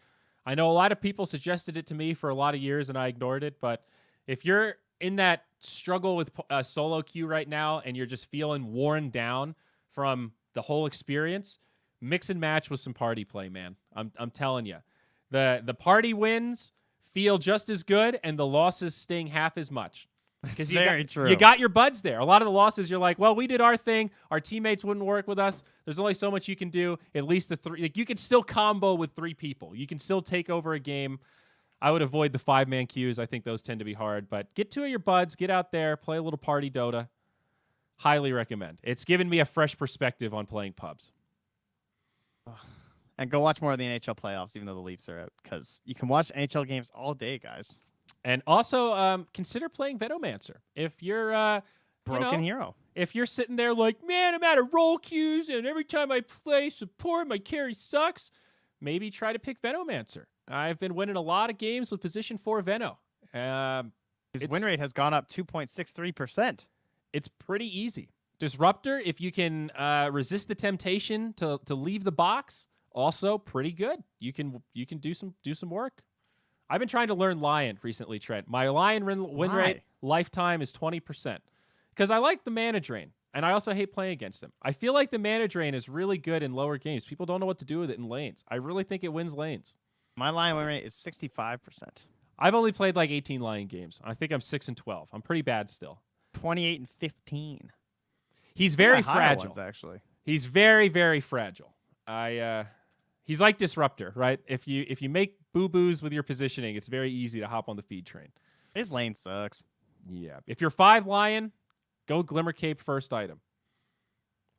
I know a lot of people suggested it to me for a lot of years and I ignored it. But if you're in that struggle with solo queue right now and you're just feeling worn down from the whole experience, mix and match with some party play, man. I'm telling you, the party wins feel just as good and the losses sting half as much. Because you got your buds there. A lot of the losses, you're like, well, we did our thing. Our teammates wouldn't work with us. There's only so much you can do. At least the 3. Like, you can still combo with 3 people. You can still take over a game. I would avoid the 5-man queues. I think those tend to be hard. But get 2 of your buds. Get out there. Play a little party Dota. Highly recommend. It's given me a fresh perspective on playing pubs. And go watch more of the NHL playoffs, even though the Leafs are out. Because you can watch NHL games all day, guys. And also, consider playing Venomancer. If you're Broken hero. If you're sitting there like, man, I'm out of role queues, and every time I play support, my carry sucks, maybe try to pick Venomancer. I've been winning a lot of games with position 4 Veno. His win rate has gone up 2.63%. It's pretty easy. Disruptor, if you can resist the temptation to leave the box, also pretty good. You can do some work. I've been trying to learn Lion recently, Trent. My Lion win rate lifetime is 20%. Because I like the Mana Drain, and I also hate playing against him. I feel like the Mana Drain is really good in lower games. People don't know what to do with it in lanes. I really think it wins lanes. My Lion win rate is 65%. I've only played like 18 Lion games. I think I'm 6-12. I'm pretty bad still. 28-15. He's very fragile. Ones, actually. He's very, very fragile. He's like Disruptor, right? If you make boo-boos with your positioning, it's very easy to hop on the feed train. His lane sucks. Yeah. If you're 5 Lion, go Glimmer Cape first item.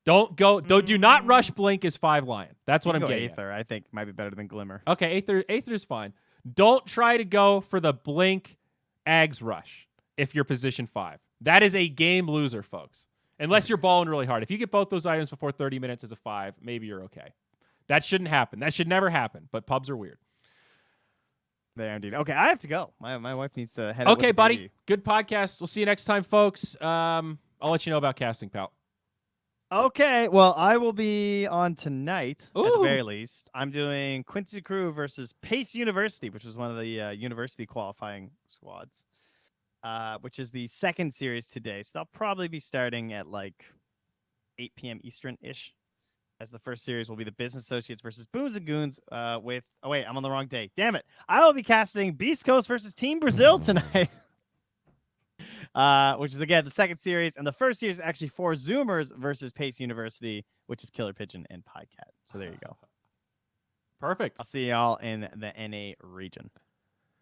Do not rush Blink as 5 Lion. That's what I'm getting Aether, I think, might be better than Glimmer. Okay, Aether is fine. Don't try to go for the Blink Ags rush if you're position 5. That is a game loser, folks. Unless you're balling really hard. If you get both those items before 30 minutes as a 5, maybe you're okay. That shouldn't happen. That should never happen, but pubs are weird. They are indeed. Okay, I have to go. My wife needs to head. Okay, buddy. Baby. Good podcast. We'll see you next time, folks. I'll let you know about casting, pal. Okay, well, I will be on tonight at the Ooh. very least. I'm doing Quincy Crew versus Pace University, which was one of the university qualifying squads, which is the second series today. So they'll probably be starting at like 8 p.m. Eastern-ish, as the first series will be the Business Associates versus Booms and Goons with... Oh, wait, I'm on the wrong day. Damn it. I will be casting Beast Coast versus Team Brazil tonight. Which is, again, the second series. And the first series is actually 4 Zoomers versus Pace University, which is Killer Pigeon and Podcat. So there you go. Perfect. I'll see y'all in the NA region.